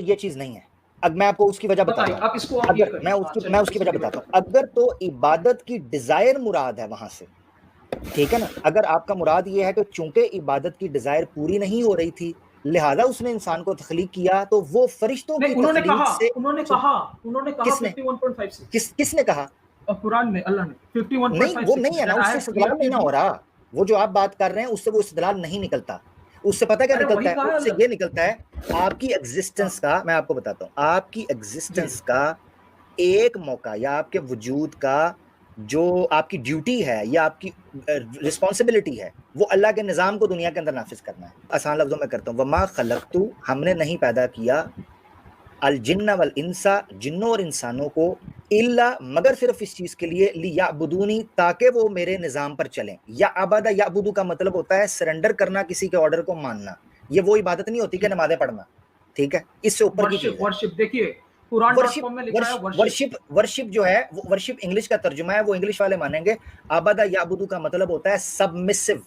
J: ये चीज नहीं है। अब मैं आपको उसकी वजह बताता
I: बताइए,
J: हूँ।
I: आप इसको आप ये
J: अगर
I: करिए।
J: मैं
I: हाँ,
J: उसकी
I: चलिए,
J: वजह
I: इसको
J: बताता हूँ, अगर तो इबादत की डिजायर मुराद है वहां से, ठीक है ना, अगर आपका मुराद ये है कि चूंकि इबादत की डिजायर पूरी नहीं हो रही थी लिहाजा उसने इंसान को तख्लीक किया, तो वो फरिश्तों की
I: नहीं, उन्होंने
J: तख्लीक
I: कहा
J: से किसने
I: 51.5 से
J: किसने कहा?
I: कुरान में अल्लाह ने
J: नहीं, वो
I: 51.56
J: नहीं है ना,
I: that I
J: उससे
I: have
J: इस्तेदलाल नहीं ना
I: created
J: हो
I: you।
J: रहा। वो जो आप बात कर रहे हैं उससे वो इस्तेदलाल नहीं निकलता। उससे पता क्या
I: अरे
J: निकलता
I: वही
J: है?
I: कहा है
J: उससे
I: अल्लाह
J: ये
I: ने।
J: निकलता है आपकी एग्जिस्टेंस का, मैं आपको बताता हूँ, आपकी
I: जी,
J: एग्जिस्टेंस का एक मौका या आपके वजूद का जो आपकी ड्यूटी है या आपकी रिस्पॉन्सिबिलिटी है वो अल्लाह के निज़ाम को दुनिया के अंदर नाफिज करना है। आसान लफ्जों में करता हूँ, वमा खलक़तु, हमने नहीं पैदा किया, अल जिन्ना वल इंसा, जिन्नों और इंसानों को, इल्ला मगर सिर्फ इस चीज के लिए, लियाबुदूनी, ताकि वो मेरे निज़ाम पर चलें। या अबदा याबुदू का मतलब होता है सरेंडर करना, किसी के ऑर्डर को मानना। ये वो इबादत नहीं होती कि नमाज़ें पढ़ना, ठीक है, इससे ऊपर की चीज है।
I: वर्शिप देखिए Quran.com में लिखा है
J: वर्शिप जो है वो वर्शिप इंग्लिश का तर्जुमा है, वो इंग्लिश वाले मानेंगे। आबादा याबुदू का मतलब होता है सबमिसिव,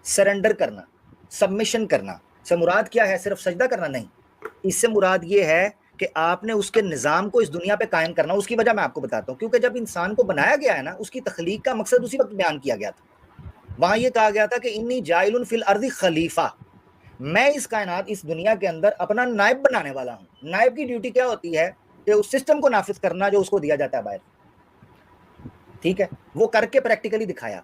J: सरेंडर करना, सबमिशन करना। से मुराद क्या है? सिर्फ सजदा करना नहीं, इससे मुराद ये है कि आपने उसके निज़ाम को इस दुनिया पे कायम करना। उसकी वजह मैं आपको बताता हूँ, क्योंकि जब इंसान को बनाया गया है ना, उसकी तख्लीक का मकसद उसी वक्त बयान किया गया था। वहां ये कहा गया था कि इन्नी जाइलुन फिल अर्दी खलीफा, मैं इस कायनात, इस दुनिया के अंदर अपना नायब बनाने वाला हूँ। नायब की ड्यूटी क्या होती है? कि उस सिस्टम को नाफिज करना जो उसको दिया जाता है बाहर, ठीक है, वो करके प्रैक्टिकली दिखाया,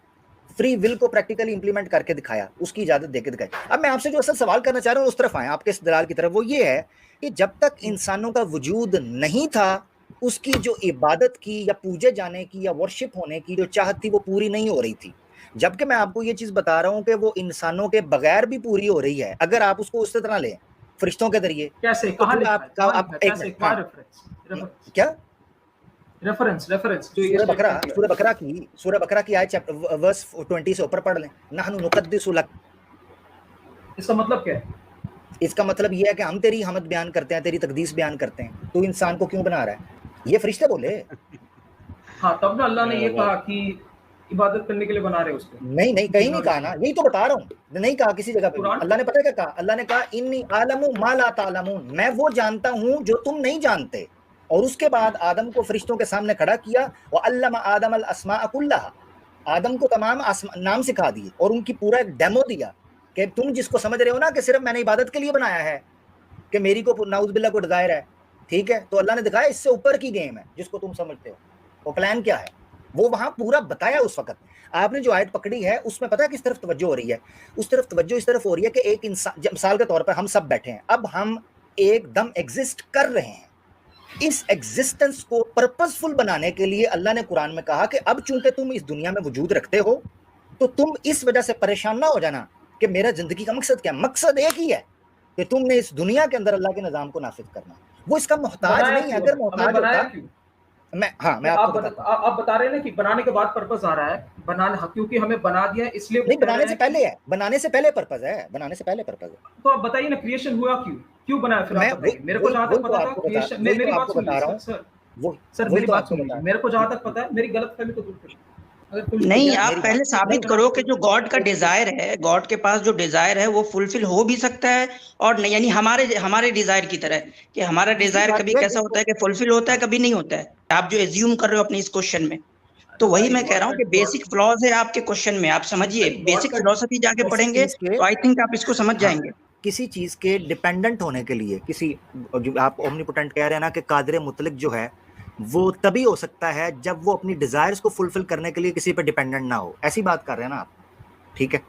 J: फ्री विल को प्रैक्टिकली इंप्लीमेंट करके दिखाया, उसकी इजाजत देके दिखाई। अब मैं आपसे जो असल सवाल करना चाह रहा हूँ उस तरफ आए, आपके इस्तदलाल की तरफ, वो ये है कि जब तक इंसानों का वजूद नहीं था उसकी जो इबादत की या पूजे जाने की या वर्शिप होने की जो चाहत थी वो पूरी नहीं हो रही थी। जबकि मैं आपको ये चीज बता रहा हूं कि वो इंसानों के बगैर भी पूरी हो रही है, अगर आप उसको उस तरह लें फरिश्तों के जरिए।
I: कैसे,
J: तो
I: कहां
J: फिर
I: लिखा है,
J: आप एक
I: कैसे,
J: मिनट,
I: क्या
J: हाँ, क्या
I: रेफरेंस जो ये
J: सूरह
I: statement है।
J: बकरा की आयत वर्स 20 से ऊपर पढ़ लें। नहनु नुक़द्दिसु लक,
I: इसका मतलब क्या है?
J: इसका मतलब ये है कि हम तेरी हमद बयान करते हैं, तेरी तकदीस बयान करते हैं, तू इंसान को क्यों बना रहा है? ये फरिश्ते बोले।
I: हाँ, तब ना अल्लाह ने ये कहा कि इबादत करने के लिए बना रहे उसको।
J: नहीं, कहीं नहीं कहा ना, यही तो बता रहा हूँ, नहीं कहा किसी जगह पे। अल्लाह ने पता है क्या कहा? अल्लाह ने कहा इन्नी आलमु मा ला तालमून, मैं वो जानता हूँ जो तुम नहीं जानते। और उसके बाद आदम को फरिश्तों के सामने खड़ा किया, व अल्लमा आदम अल अस्माअ कुल्लहा, आदम को तमाम नाम सिखा दिए और उनकी पूरा एक डेमो दिया कि तुम जिसको समझ रहे हो ना कि सिर्फ मैंने इबादत के लिए बनाया है, कि मेरी को नाउज़ुबिल्लाह को डिजायर है, ठीक है, तो अल्लाह ने दिखाया इससे ऊपर की गेम है जिसको तुम समझते हो। वो प्लान क्या है? وہ وہاں پورا بتایا اس وقت. آپ نے جو آیت پکڑی ہے اس میں پتہ ہے کس طرف توجہ ہو رہی ہے؟ اس طرف توجہ اس طرف ہو رہی ہے کہ ایک انسان، مثال کے طور پر ہم سب بیٹھے ہیں، اب ہم ایک دم ایگزسٹ کر رہے ہیں. اس ایگزسٹنس کو پرپزفل بنانے کے لیے اللہ نے قرآن میں کہا کہ اب چونکہ تم اس دنیا میں وجود رکھتے ہو تو تم اس وجہ سے پریشان نہ ہو جانا کہ میرا زندگی کا مقصد کیا. مقصد ایک ہی ہے کہ تم نے اس دنیا کے اندر اللہ کے نظام کو نافذ کرنا. وہ اس کا محتاج نہیں ہے. اگر محتاج ہوتا میں آپ کو بتاتا ہوں.
I: آپ بتا رہے ہیں نا کہ بنانے کے بعد پرپز آ رہا ہے، بنانا کیونکہ ہمیں بنا دیا ہے اس لیے.
J: نہیں، بنانے سے پہلے ہے، بنانے سے پہلے پرپز ہے، بنانے سے پہلے پرپز ہے.
I: تو آپ بتائیے نا کریشن ہوا کیوں بنایا پھر آپ بتائیے. میرے کو جہاں تک پتا تھا کریشن، میری بات سنیے سر، میری بات سنیے. میرے کو جہاں تک پتا ہے، میری غلط فہمی کو دور کریے.
K: نہیں، آپ پہلے ثابت کرو کہ جو گاڈ کا ڈیزائر ہے، گاڈ کے پاس جو ڈیزائر ہے وہ فلفل ہو بھی سکتا ہے اور نہیں، یعنی ہمارے ڈیزائر کی طرح کہ ہمارا ڈیزائر کبھی کیسا ہوتا ہے کہ فلفل ہوتا ہے، کبھی نہیں ہوتا ہے. آپ جو ایزیوم کر رہے ہو اپنے اس کوشچن میں، تو وہی میں کہہ رہا ہوں کہ بیسک فلاز ہے آپ کے کوشچن میں. آپ سمجھیے، بیسک فلسفی جا کے پڑھیں گے تو آئی تھنک آپ اس کو سمجھ جائیں گے.
J: کسی چیز کے ڈیپینڈنٹ ہونے کے لیے، کسی جو آپ اومنیپوٹنٹ کہہ رہے ہیں نا کہ قادر مطلق جو ہے وہ تبھی ہو سکتا ہے جب وہ اپنی ڈیزائرز کو فلفل کرنے کے لیے کسی پہ ڈیپینڈنٹ نہ ہو. ایسی بات کر رہے ہیں نا آپ، ٹھیک ہے؟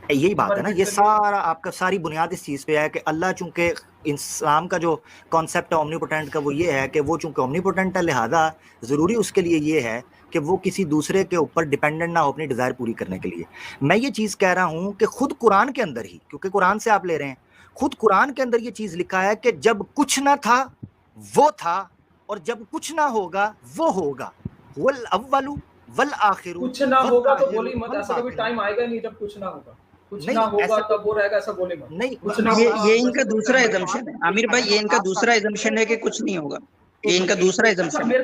J: یہی بات ہے نا. یہ سارا آپ کا ساری بنیاد اس چیز پہ ہے کہ اللہ چونکہ اسلام کا جو کانسیپٹ ہے اومنیپوٹنٹ کا وہ یہ ہے کہ وہ چونکہ اومنیپوٹنٹ ہے، لہذا ضروری اس کے لیے یہ ہے کہ وہ کسی دوسرے کے اوپر ڈیپینڈنٹ نہ ہو اپنی ڈیزائر پوری کرنے کے لیے. میں یہ چیز کہہ رہا ہوں کہ خود قرآن کے اندر ہی، کیونکہ قرآن سے آپ لے رہے ہیں، خود قرآن کے اندر یہ چیز لکھا ہے کہ جب کچھ نہ تھا وہ تھا، اور جب کچھ نہ ہوگا وہ ہوگا. والاول والآخر.
I: کچھ نہ ہوگا تو بولی مت، ایسا کبھی ٹائم آئے گا نہیں جب کچھ نہ ہوگا. کچھ نہ ہوگا تب وہ رہے گا، ایسا بولے مت.
J: نہیں،
K: یہ ان کا دوسرا ایزمپشن ہے عامر بھائی، یہ ان کا دوسرا ایزمپشن ہے کہ کچھ نہیں ہوگا. یہ ان کا دوسرا ایزمپشن ہے.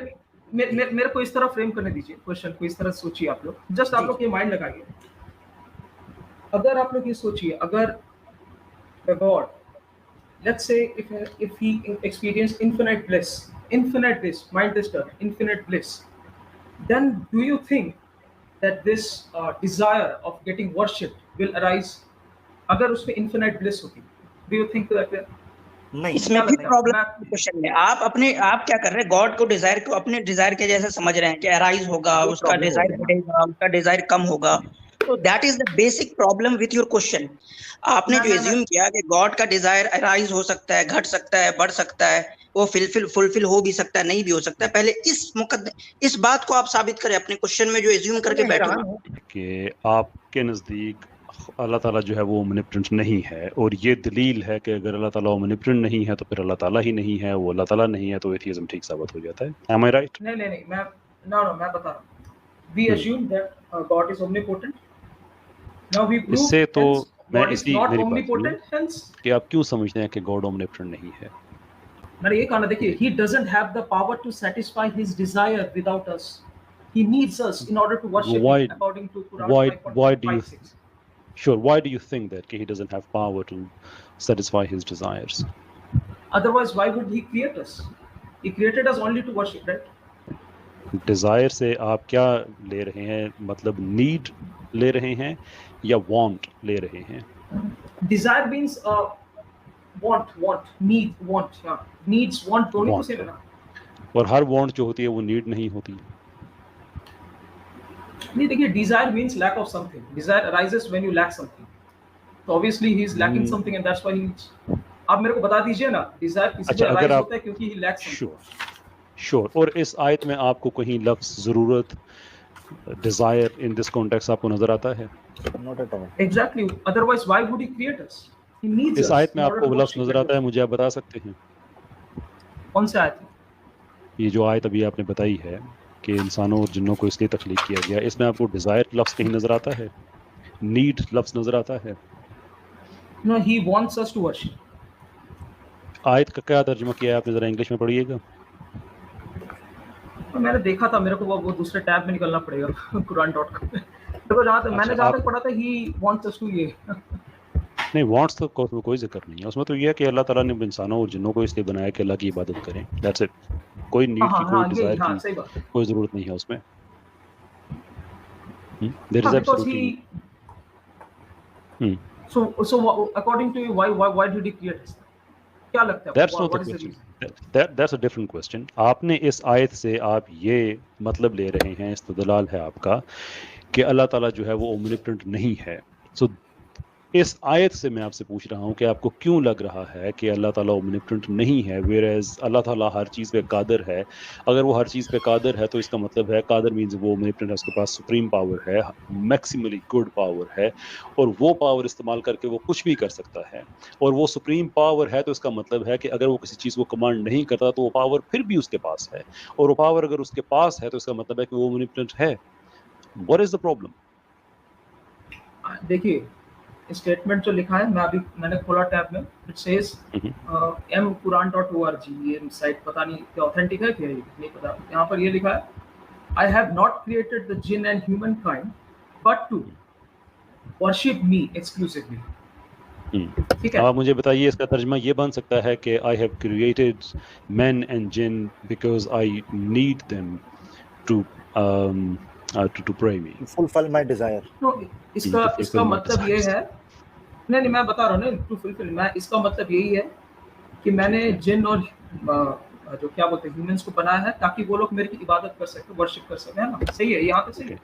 I: میرے کو اس طرح فریم کرنے دیجیے کوشچن کو، اس طرح سوچیے آپ لوگ. جسٹ آپ لوگ یہ مائنڈ لگائیے. اگر آپ لوگ یہ سوچیے، اگر God let's say if he experienced infinite bliss, mind this term, infinite bliss, then do you think that this desire of getting worshipped will arise agar usme infinite bliss hoti? Do you think that
J: نہیں،
K: اس میں بھی problem question میں آپ کیا کر رہے ہیں؟ God کو ڈیزائر کو اپنے ڈیزائر کے جیسا سمجھ رہے ہیں کہ ارائز ہوگا، اس کا ڈیزائر بڑھے گا، اس کا ڈیزائر کم ہوگا. تو that is the basic problem with your question. آپ نے جو ایزیوم کیا کہ گاڈ کا ڈیزائر ارائز ہو سکتا ہے، گھٹ سکتا ہے، بڑھ سکتا ہے، وہ فلفل ہو بھی سکتا ہے، نہیں بھی ہو سکتا ہے. پہلے اس بات کو آپ ثابت کریں اپنے کوشچن میں جو ایزیوم کر کے بیٹھے
L: کہ آپ کے نزدیک اللہ تعالیٰ جو ہے وہ اومنیپوٹنٹ نہیں ہے، اور یہ دلیل ہے کہ اگر اللہ تعالیٰ اومنیپوٹنٹ نہیں ہے تو پھر اللہ تعالیٰ ہی نہیں ہے، وہ اللہ تعالیٰ نہیں ہے تو ایتھیزم ٹھیک ثابت ہو جاتا ہے. Am I right?
I: نہیں میں بتا رہا ہوں. We assume that God is omnipotent. Now we prove
L: اس سے تو میں
I: God is
L: اسی
I: not
L: میری بات
I: omnipotent, hence
L: کہ آپ کیوں سمجھتے ہیں کہ گاڈ اومنیپوٹنٹ نہیں ہے؟
I: میں نے یہ کہا نا، دیکھیے he doesn't have the power to satisfy his desire without us. He needs us in order to worship him according to Quran 5:6.
L: Sure, why do you think that he doesn't have power to satisfy his desires?
I: Otherwise why would he create us? He created us only to worship, right?
L: Dzire سے آپ کیا لے رہے ہیں؟ مطلب need لے رہے ہیں یا وانٹ لے رہے ہیں؟
I: Desire means want, need, want, yeah. Needs, want دونوں سے بنا.
L: اور ہر وانٹ جو ہوتی ہے وہ نیڈ نہیں ہوتی.
I: نہیں، دیکھیے desire means lack of something. Desire arises when you lack something. So obviously he is lacking something and that's why he needs. آپ میرے کو بتا دیجئے نا desire کسی پہ arise ہوتا ہے کیونکہ he lacks something.
L: Sure. اور اس آیت میں آپ کو کہیں لفظ ضرورت desire in this context آپ کو نظر آتا ہے؟
I: Exactly. Otherwise why would he create us? He needs us.
L: اس آیت میں آپ کو لفظ نظر آتا ہے؟ مجھے آپ بتا سکتے ہیں
I: کون سے آیت ہے؟
L: یہ جو آیت ابھی آپ نے بتائی ہے کہ انسانوں اور جنوں کو اس لیے تخلیق کیا گیا، اس میں آپ کو ڈیزائر لفظ کہیں نظر آتا ہے؟ نیڈ لفظ نظر آتا ہے؟
I: No, he wants us to worship.
L: آیت کا کیا ترجمہ کیا ہے آپ نے؟ ذرا انگلش میں پڑھیے گا.
I: میں نے دیکھا تھا، میرے کو وہ دوسرے ٹیب میں نکلنا پڑے گا quran.com میں نے جہاں تک پڑھا تھا he wants us to یہ
L: نہیں، وانٹس تو کوئی ذکر نہیں ہے اس میں. تو یہ ہے کہ اللہ تعالیٰ نے انسانوں اور جنوں کو اس لیے بنایا کہ اللہ کی عبادت کریں. That's it. کوئی نیڈ کی، کوئی ڈیزائر کی کوئی ضرورت نہیں ہے اس میں. There is absolutely.
I: So according to you, why did he create us? क्या लगता है
L: That's not the
I: what is the
L: question.
I: reason?
L: That's a different question. आपने इस आयत से आप ये मतलब ले रहे हैं, इस्तदलाल है आपका कि अल्लाह ताला जो है वो ओमनिपोटेंट नहीं है. So इस आयत से मैं आपसे पूछ रहा हूँ कि आपको क्यों लग रहा है कि अल्लाह ताला ओमनिपोटेंट नहीं है, whereas अल्लाह ताला हर चीज़ पे कादर है. अगर वो हर चीज़ पे कादर है तो इसका मतलब है कादर मीन्स वो ओमनिपोटेंट है, उसके पास सुप्रीम पावर है, मैक्सिमली गुड पावर है, और वो पावर इस्तेमाल करके वो कुछ भी कर सकता है. और वो सुप्रीम पावर है तो इसका मतलब है कि अगर वो किसी चीज़ को कमांड नहीं करता तो वो पावर फिर भी उसके पास है, और वो पावर अगर उसके पास है तो इसका मतलब है कि वो ओमनिपोटेंट है. What is the problem?
I: देखिए स्टेटमेंट जो लिखा है, मैंने खोला टैब में, इट सेज mquran.org, ये साइट पता नहीं क्या ऑथेंटिक है क्या, नहीं पता. यहाँ पर ये लिखा है, I have not created the jinn and human kind but to worship me exclusively. ठीक है,
L: आप मुझे बताइए इसका तर्जमा ये बन सकता है कि I have created men and jinn because I need them to pray me.
J: fulfill my desire.
I: तो इसका मतलब ये है, नहीं मैं बता रहा हूँ ना, टू फुलफिल, मैं इसका मतलब यही है कि मैंने जिन और जो क्या बोलते हैं ह्यूमंस को बनाया है ताकि वो लोग मेरी इबादत कर सके, वर्शिप कर सके, है ना. सही है, यहाँ पे सही है.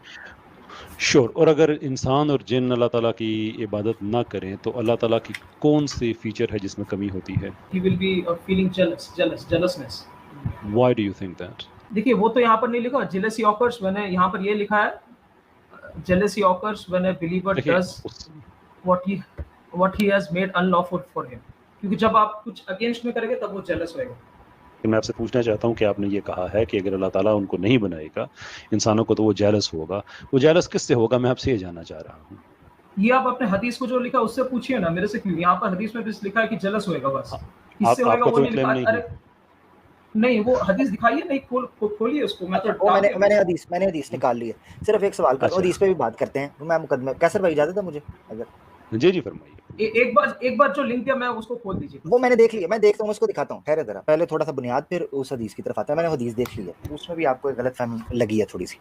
L: श्योर. और अगर इंसान और जिन अल्लाह ताला की इबादत ना करें तो अल्लाह ताला की कौन सी फीचर है जिसमें कमी होती है?
I: He will be feeling jealousness.
L: Why do you think that?
I: देखिए वो तो यहाँ पर नहीं लिखा, जेलसी ऑकर्स, मैंने यहाँ पर ये लिखा है, jealousy occurs when a believer does what he has made unlawful for him. क्योंकि जब आप कुछ अगेंस्ट में करेंगे तब वो जेलस होएगा.
L: मैं आपसे पूछना चाहता हूँ कि आपने ये कहा है कि अगर अल्लाह ताला उनको नहीं बनाएगा इंसानों को तो वो जेलस होगा. वो जेलस किससे होगा, मैं आपसे ये जानना चाह रहा हूँ.
I: ये आप अपने हदीस को जो लिखा उससे पूछिए ना, मेरे से क्यों. यहाँ पर हदीस में बस लिखा है कि जेलस होएगा, बस किससे होएगा वो नहीं लिखा. अरे नहीं, वो हदीस दिखाइए, नहीं खोलिए उसको. मैं तो
J: मैंने हदीस निकाल ली है. सिर्फ एक सवाल कर, हदीस पे भी बात करते हैं. मैं मुकदमे कैसर भाई इजाजत है मुझे, अगर
L: जी फरमाइए.
I: एक बार जो लिंक है मैं उसको खोल दीजिए.
J: वो मैंने देख लिया, मैं देखता हूँ, उसको दिखाता हूँ. ठहरे जरा, पहले थोड़ा सा बुनियाद फिर उस हदीस की तरफ आता है. मैंने हदीस देख ली है, उसमें भी आपको एक गलतफहमी लगी है थोड़ी सी.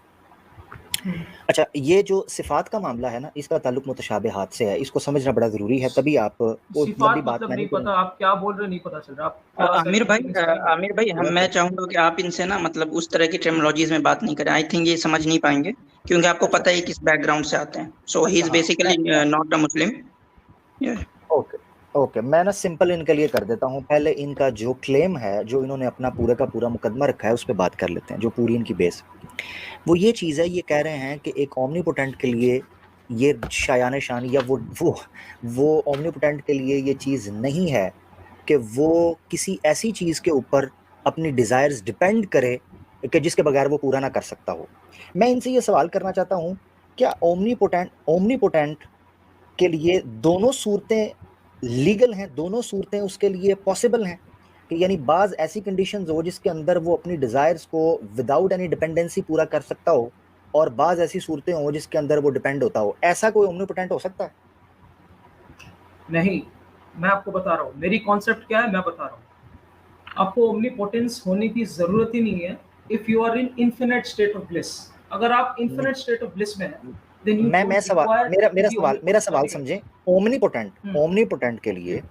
J: अच्छा, ये जो सिफात का मामला है ना, इसका ताल्लुक मुतशाबिहात से है, इसको समझना बड़ा जरूरी है, तभी आप
I: सिफात मतलब नहीं पता आप क्या बोल रहे, नहीं पता चल रहा.
K: आमिर भाई मैं चाहूंगा कि आप इनसे ना मतलब उस तरह की टर्मिनोलॉजीज में बात नहीं करें. आई थिंक ये समझ नहीं पाएंगे क्योंकि आपको पता है किस बैकग्राउंड से आते हैं. So he is basically not a Muslim.
J: Okay, मैं ना सिंपल इनके लिए कर देता हूँ. पहले इनका जो क्लेम है, जो इन्होंने अपना पूरा का पूरा मुकदमा रखा है, उस पर बात कर लेते हैं. जो पूरी इनकी बेस, वो ये चीज़ है, ये कह रहे हैं कि एक ओमनीपोटेंट के लिए ये शायान शान या वो ओमनीपोटेंट के लिए ये चीज़ नहीं है कि वो किसी ऐसी चीज़ के ऊपर अपनी डिज़ायर्स डिपेंड करे कि जिसके बगैर वो पूरा ना कर सकता हो. मैं इनसे ये सवाल करना चाहता हूँ, क्या ओमनीपोटेंट के लिए दोनों सूरतें लीगल हैं, दोनों सूरतें उसके लिए पॉसिबल हैं? कि यानी बाज़ ऐसी कंडीशंस हो जिसके अंदर वो अपनी डिज़ायर्स को विदाउट एनी डिपेंडेंसी पूरा कर सकता हो, और बाज़ ऐसी सूरतें हो जिसके अंदर वो डिपेंड होता हो. ऐसा कोई ओमनीपोटेंट हो सकता है?
I: नहीं, मैं आपको बता रहा हूँ मेरी कॉन्सेप्ट क्या है, मैं बता रहा हूँ. आपको ओमनीपोटेंस होने की जरूरत ही नहीं है if you are in infinite state of bliss. अगर आप इन्फिनिट स्टेट ऑफ ब्लिस में हैं,
J: मेरा सवाल समझें. ओमनीपोटेंट के लिए,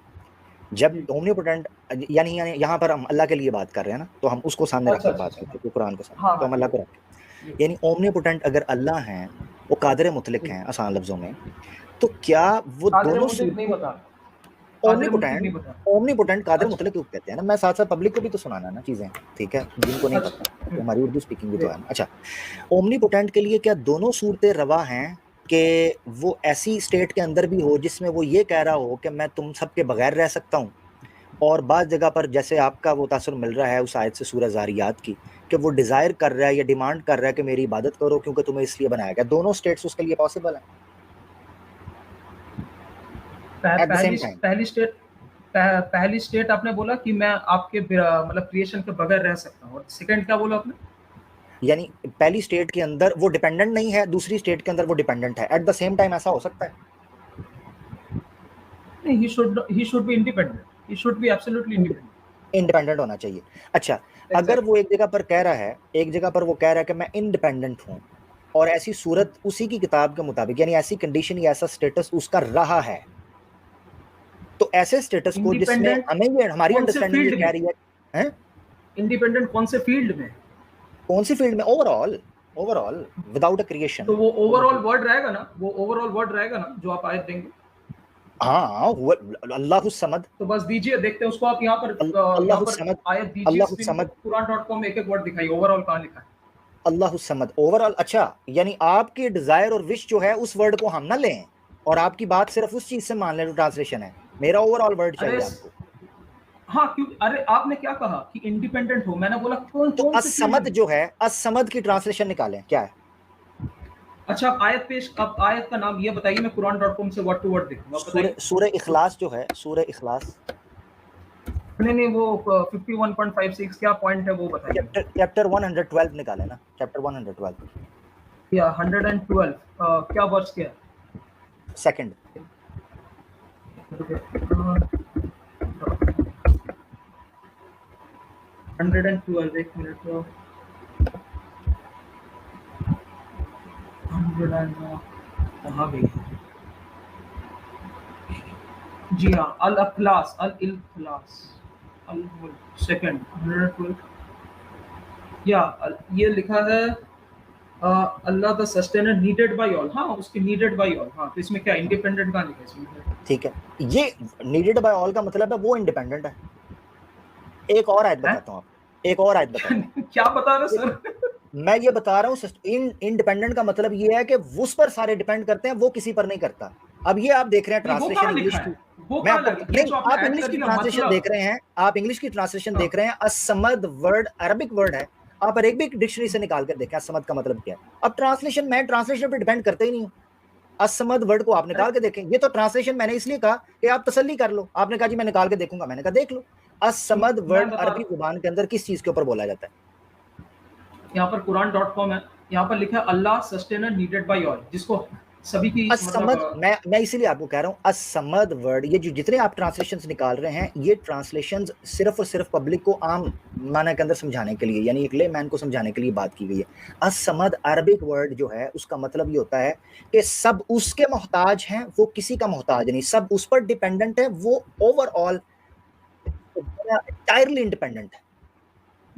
J: जब ओमनीपोटेंट यानी यहाँ पर हम अल्लाह के लिए बात कर रहे हैं ना, तो हम उसको सामने रख कर बात करते हैं, कुरान के सामने. तो हम अल्लाह को रखें, यानी ओमनीपोटेंट अगर अल्लाह हैं, वो कादिर मुतलक हैं आसान लफ्जों में, तो क्या वो दोनों ओमनीपोटेंट कादिर मुतलक क्यों कहते हैं ना? मैं साथ साथ पब्लिक को भी तो सुनाना ना चीजें, ठीक है, जिनको नहीं पता, तो हमारी उर्दू स्पीकिंग भी तो है. अच्छा, ओमनीपोटेंट के लिए क्या दोनों सूरतें रवा हैं कि वो ऐसी स्टेट के अंदर भी हो जिसमें वो ये कह रहा हो कि मैं तुम सब के बगैर रह सकता हूँ, और बाज़ जगह पर जैसे आपका वो तासुर मिल रहा है उस आयत से सूरह ज़ारियात की, कि वो डिज़ायर कर रहा है या डिमांड कर रहा है कि मेरी इबादत करो क्योंकि तुम्हें इसलिए बनाया गया. दोनों स्टेट्स उसके लिए पॉसिबल है एट द सेम टाइम.
I: पहली स्टेट आपने बोला कि मैं आपके मतलब क्रिएशन के बगैर रह सकता हूँ, और सेकंड क्या बोला आपने?
J: यानी पहली स्टेट के अंदर वो डिपेंडेंट नहीं है, दूसरी स्टेट के अंदर वो डिपेंडेंट है एट द सेम टाइम. ऐसा हो सकता है?
I: नहीं, he should be independent. He should be absolutely independent.
J: Independent होना चाहिए. अच्छा, अगर वो एक जगह पर कह रहा है कि मैं इंडिपेंडेंट हूँ, और ऐसी सूरत उसी की किताब के मुताबिक, यानी ऐसी कंडीशन या ऐसा स्टेटस उसका रहा है, तो ऐसे स्टेटस को जिसमें हमें ये हमारी अंडरस्टैंडिंग ये कह रही है
I: इंडिपेंडेंट कौन से फील्ड में?
J: कौन सी फील्ड में? Overall without a creation.
I: तो वो ओवरऑल वर्ड रहेगा ना, वो ओवरऑल वर्ड रहेगा ना जो आप आयत देंगे?
J: हाँ, अल्लाहु समद।
I: तो बस दीजिए, देखते हैं उसको आप यहाँ पर
J: अल्लाहु समद,
I: आयत दीजिए,
J: अल्लाहु समद,
I: कुरान.com एक एक वर्ड दिखाइए, ओवरऑल कहाँ लिखा है?
J: अल्लाहु समद ओवरऑल। अच्छा, यानी आपकी डिजायर और विश जो है उस वर्ड को हम ना लें और आपकी बात सिर्फ उस चीज से मान लें जो ट्रांसलेशन है। मेरा ओवरऑल वर्ड चाहिए आपको।
I: हाँ, क्यों? अरे आपने क्या कहा कि इंडिपेंडेंट हो, मैंने बोला कौन
J: तो असमद जो है, असमद की ट्रांसलेशन निकालें, क्या है?
I: अच्छा, आयत पेश, अब आयत का नाम ये बताइए, मैं कुरान.com से वर्ड टू वर्ड देखूंगा।
J: सूरह इखलास जो है, सूरह इखलास।
I: नहीं, वो 51.56 क्या पॉइंट है वो बताइए।
J: चैप्टर 112 निकाले ना, चैप्टर 112
I: या 112 क्या वर्स क्या है?
J: सेकंड।
I: एक मिनट, 100 कहाँ गई? जी हाँ, अल-इखलास, अल-इखलास, सेकंड 112। या ये लिखा है Allah the sustainer needed by all. हाँ, उसकी नीडेड बाय ऑल। हाँ, तो इसमें क्या इंडिपेंडेंट का लिखा है इसमें? ठीक है,
J: ये नीडेड बाय ऑल का मतलब है वो इंडिपेंडेंट है। एक और आयत बताता हूँ, एक और आयत बताता हूँ।
I: क्या बता रहे सर?
J: मैं ये बता रहा हूँ, इंडिपेंडेंट का मतलब ये है कि उस पर सारे डिपेंड करते हैं, वो किसी पर नहीं करता। अब ये आप देख रहे हैं ट्रांसलेशन इंग्लिश की, आप इंग्लिश की ट्रांसलेशन देख रहे हैं, आप इंग्लिश की ट्रांसलेशन देख रहे हैं। असमद वर्ड अरबिक वर्ड है, आप अरबिक डिक्शनरी से निकाल कर देखें असमद का मतलब क्या है। अब ट्रांसलेशन, मैं ट्रांसलेशन पे डिपेंड करते ही नहीं हूँ। असमद वर्ड को आप निकाल के देखें। ये तो ट्रांसलेशन मैंने इसलिए कहा कि आप तसल्ली कर लो। आपने कहा जी मैं निकाल के देखूंगा, मैंने कहा देख लो। असमद वर्ड अरबी जुबान के अंदर किस चीज के ऊपर बोला जाता है?
I: यहाँ पर कुरान.com है, यहाँ पर लिखा है अल्लाह सस्टेनर नीडेड बाय ऑल, जिसको सभी की
J: असमद, मैं इसीलिए आपको कह रहा हूँ असमद वर्ड, ये जो जितने आप ट्रांसलेशंस निकाल रहे हैं, ये ट्रांसलेशंस सिर्फ और सिर्फ पब्लिक को आम माना के अंदर समझाने के लिए, यानी एक ले मैन को समझाने के लिए बात की गई है। असमद अरबिक वर्ड जो है उसका मतलब ये होता है कि सब उसके मोहताज हैं, वो किसी का मोहताज नहीं, सब उस पर डिपेंडेंट है, वो ओवरऑल एंटायरली इंडिपेंडेंट है।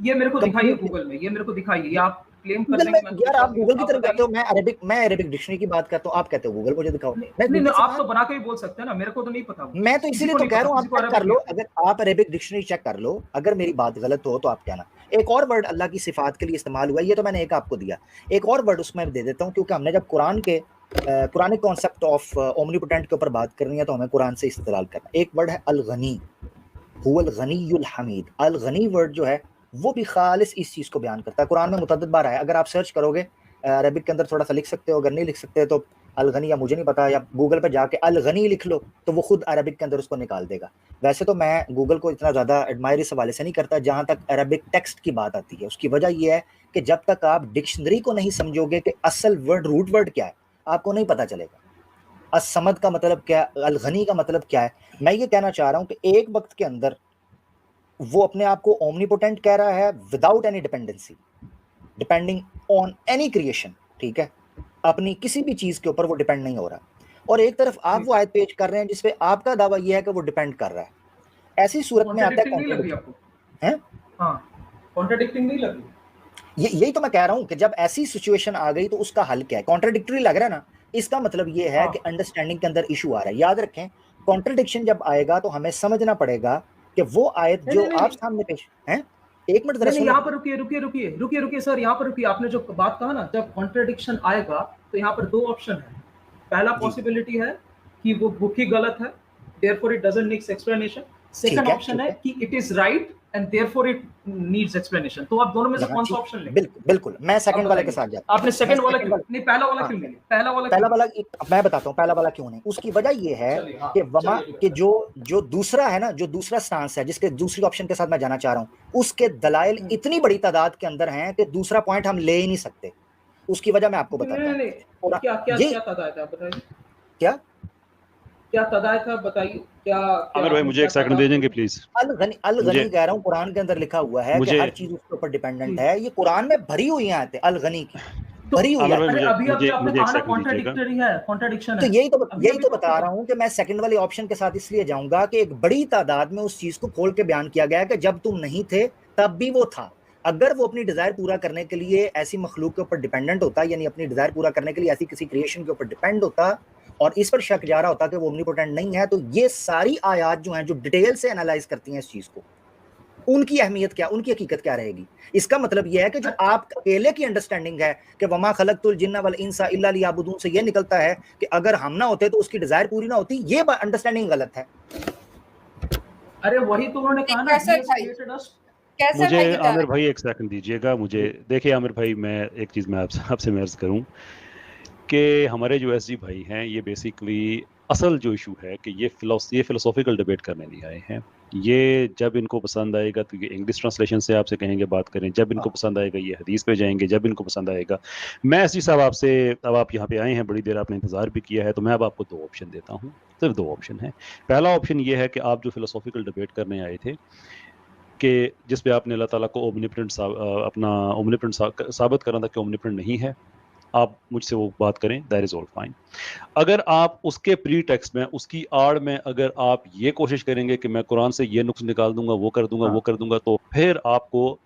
I: ये मेरे को दिखाइए गूगल में, ये मेरे को दिखाइए। आप क्लेम कर रहे हैं
J: यार, आप गूगल की तरफ जाते हो, मैं अरेबिक डिक्शनरी की बात करता हूँ, आप कहते हो गूगल मुझे दिखाओ।
I: नहीं, आप तो बना के भी बोल सकते हैं ना, मेरे को तो नहीं पता।
J: मैं तो इसीलिए तो कह रहा हूँ आप चेक कर लो, अगर आप अरेबिक डिक्शनरी चेक कर लो, अगर मेरी बात गलत हो तो आप कहना। एक और वर्ड अल्लाह की सिफात के लिए इस्तेमाल हुआ है, ये तो मैंने एक आपको दिया, एक और वर्ड उसमें दे देता हूँ, क्योंकि हमने जब कुरानिक कॉन्सेप्ट ऑफ ओमनीपोटेंट के ऊपर बात करनी है तो हमें कुरान से इस्तेमाल करना। एक वर्ड है अल-गनी, हुवल गनीयुल हमीद। अल-गनी वर्ड जो है वो भी खालिस इस चीज़ को बयान करता है, कुरान में मुतअद्दिद बार आया। अगर आप सर्च करोगे अरबिक के अंदर थोड़ा सा लिख सकते हो, अगर नहीं लिख सकते तो अल-गनी, या मुझे नहीं पता, या गूगल पर जाके अल-गनी लिख लो तो वो खुद अरबिक के अंदर उसको निकाल देगा। वैसे तो मैं गूगल को इतना ज़्यादा एडमायर इस हवाले से नहीं करता जहाँ तक अरबिक टेक्स्ट की बात आती है। उसकी वजह यह है कि जब तक आप डिक्शनरी को नहीं समझोगे कि असल वर्ड, रूट वर्ड क्या है, आपको नहीं पता चलेगा। असमद का मतलब क्या है, अल-गनी का मतलब क्या है। मैं ये कहना चाह रहा हूँ कि एक वक्त के अंदर वो अपने आप को ओमनीपोटेंट कह रहा है without any dependency, depending on any creation, ठीक है, अपनी किसी भी चीज के ऊपर वो डिपेंड नहीं हो रहा। और एक तरफ आप वो आयत पेश कर रहे हैं जिसपे आपका दावा ये है कि वो डिपेंड कर रहा है। ऐसी सूरत में आता है
I: कॉन्ट्राडिक्टिंग नहीं लगी?
J: यही तो मैं कह रहा हूँ कि जब ऐसी सिचुएशन आ गई तो उसका हल क्या है? कॉन्ट्राडिक्टरी लग रहा है ना, इसका मतलब ये है कि अंडरस्टैंडिंग के अंदर इशू आ रहा है। याद रखें, कॉन्ट्राडिक्शन जब आएगा तो हमें समझना पड़ेगा कि वो आयत जो आप सामने पेश हैं, एक मिनट
I: नहीं, यहाँ पर रुकिए सर, यहाँ पर रुकिए। आपने जो बात कहा ना, जब कॉन्ट्राडिक्शन आएगा तो यहाँ पर दो ऑप्शन है। पहला पॉसिबिलिटी है कि वो बुक ही गलत है, therefore it doesn't needs explanation. Second option है कि it is right and therefore it needs explanation. तो आप दोनों में से कौन सा ऑप्शन लेंगे?
J: बिल्कुल मैं सेकंड वाले के साथ जाता हूं।
I: आपने सेकंड वाला क्यों नहीं, पहला वाला क्यों नहीं? पहला वाला
J: मैं बताता हूं पहला वाला क्यों नहीं। उसकी वजह ये है कि वहां के जो दूसरा है ना, जो दूसरा स्टांस है, जिसके दूसरी ऑप्शन के साथ मैं जाना चाह रहा हूं, उसके दलाइल इतनी बड़ी तादाद के अंदर हैं कि दूसरा पॉइंट हम ले ही नहीं सकते। उसकी वजह मैं आपको बताता हूं।
I: क्या तदायत है बताइए। क्या
L: आमिर भाई मुझे एक सेकंड दे देंगे प्लीज?
J: अल-गनी कह रहा हूँ, कुरान के अंदर लिखा हुआ है कि हर चीज उसके ऊपर डिपेंडेंट है। ये कुरान में भरी हुई आयत है अल-गनी की, भरी हुई है।
L: आमिर भाई
I: अरे अभी
L: मुझे
I: आपने
L: मुझे एक
I: कहा ना
L: सेकंड दीजिएगा।
I: कॉन्ट्राडिक्टरी है, कॉन्ट्राडिक्शन
J: तो
I: है।
J: यही तो बता रहा हूं कि मैं सेकंड वाले ऑप्शन के साथ इसलिए जाऊंगा कि एक बड़ी तादाद में उस चीज को खोल के बयान किया गया है कि जब तुम नहीं थे तब भी वो था। अगर वो अपनी डिजायर पूरा करने के लिए ऐसी मखलूक के ऊपर डिपेंडेंट होता, यानी अपनी डिजायर पूरा करने के लिए ऐसी किसी क्रिएशन के ऊपर डिपेंड होता और इस पर शक जा रहा होता कि वो ओमनीपोटेंट नहीं है, तो ये सारी आयात जो हैं जो डिटेल से एनालाइज करती हैं इस चीज को, उनकी अहमियत क्या, उनकी हकीकत क्या रहेगी। इसका मतलब यह है कि जो आप अकेले की अंडरस्टैंडिंग है कि वमा खलक़तुल जिन्ना वल इंसा इल्ला लियाबुदून से यह निकलता है कि अगर हम ना होते तो उसकी डिजायर पूरी ना होती, ये अंडरस्टैंडिंग गलत है।
I: अरे वही तो उन्होंने कहा ना,
M: कैसे
I: he has
M: भाई?
I: created us।
M: कैसे
L: मुझे
M: भाई
L: आमिर भाई एक सेकंड दीजिएगा। मुझे देखिए आमिर भाई, मैं एक चीज़ मैं आपसे मैं अर्ज करूं कि हमारे जो एसजी भाई हैं ये बेसिकली असल जो इशू है कि ये फिलोसॉफिकल डिबेट करने नहीं आए हैं। ये जब इनको पसंद आएगा तो ये इंग्लिश ट्रांसलेशन से आपसे कहेंगे बात करें, जब इनको पसंद आएगा ये हदीस पे जाएंगे, जब इनको पसंद आएगा। मैं एसजी साहब आपसे, अब आप यहाँ पे आए हैं, बड़ी देर आपने इंतजार भी किया है, तो मैं अब आपको 2 ऑप्शन देता हूँ, सिर्फ 2 ऑप्शन है। पहला ऑप्शन ये है कि आप जो फिलोसॉफिकल डिबेट करने आए थे कि जिस पे आपने अल्लाह ताला को ओमनीपोटेंट अपना ओमनीपोटेंट साबित करना था कि ओमनीपोटेंट नहीं है, आप मुझसे वो बात करें, दैट इज ऑल फाइन। अगर आप उसके प्री टेक्स्ट में, उसकी आड़ में अगर आप ये कोशिश करेंगे कि मैं कुरान से ये नुक्स निकाल दूंगा, वो कर दूंगा, वो कर दूंगा, तो फिर आपको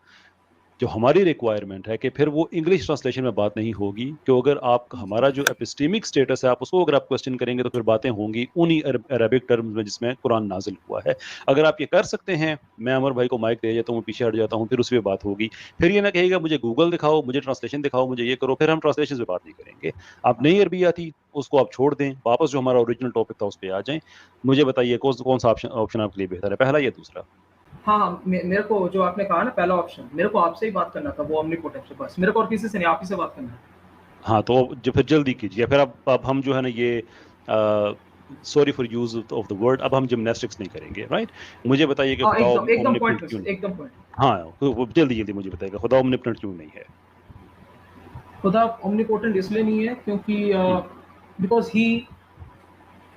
L: जो हमारी रिक्वायरमेंट है कि फिर वो इंग्लिश ट्रांसलेशन में बात नहीं होगी, कि अगर आप हमारा जो एपिस्टेमिक स्टेटस है आप उसको अगर आप क्वेश्चन करेंगे तो फिर बातें होंगी उन्हीं अरबिक टर्म्स में जिसमें कुरान नाजिल हुआ है। अगर आप ये कर सकते हैं, मैं अमर भाई को माइक दे जाता हूँ, पीछे हट जाता हूँ, फिर उस पर बात होगी। फिर ये ना कहेगा मुझे गूगल दिखाओ, मुझे ट्रांसलेशन दिखाओ, मुझे ये करो, फिर हम ट्रांसलेशन पे बात नहीं करेंगे। आप नई अरबी आती उसको आप छोड़ दें, वापस जो हमारा ओरिजिनल टॉपिक था उस पर आ जाएं। मुझे बताइए कौन सा ऑप्शन आपके लिए बेहतर है, पहला या दूसरा?
I: हाँ, मेरे को जो आपने कहा ना पहला ऑप्शन, मेरे को आपसे ही बात करना था, वो ओमनीपोटेंट से, बस मेरे को और किसी से नहीं, आप ही से बात करना है।
L: हाँ, तो जो फिर जल्दी कीजिए। फिर अब हम जो है ना ये sorry for use of the word, अब हम जिम्नास्टिक्स नहीं करेंगे, राइट? मुझे बताइए कि खुदा
I: एकदम पॉइंट,
L: क्यों नहीं?
I: एकदम पॉइंट।
L: हाँ, तो जल्दी मुझे बताइएगा खुदा ओमनीपोटेंट क्यों नहीं है?
I: खुदा ओमनीपोटेंट इसलिए नहीं है क्योंकि because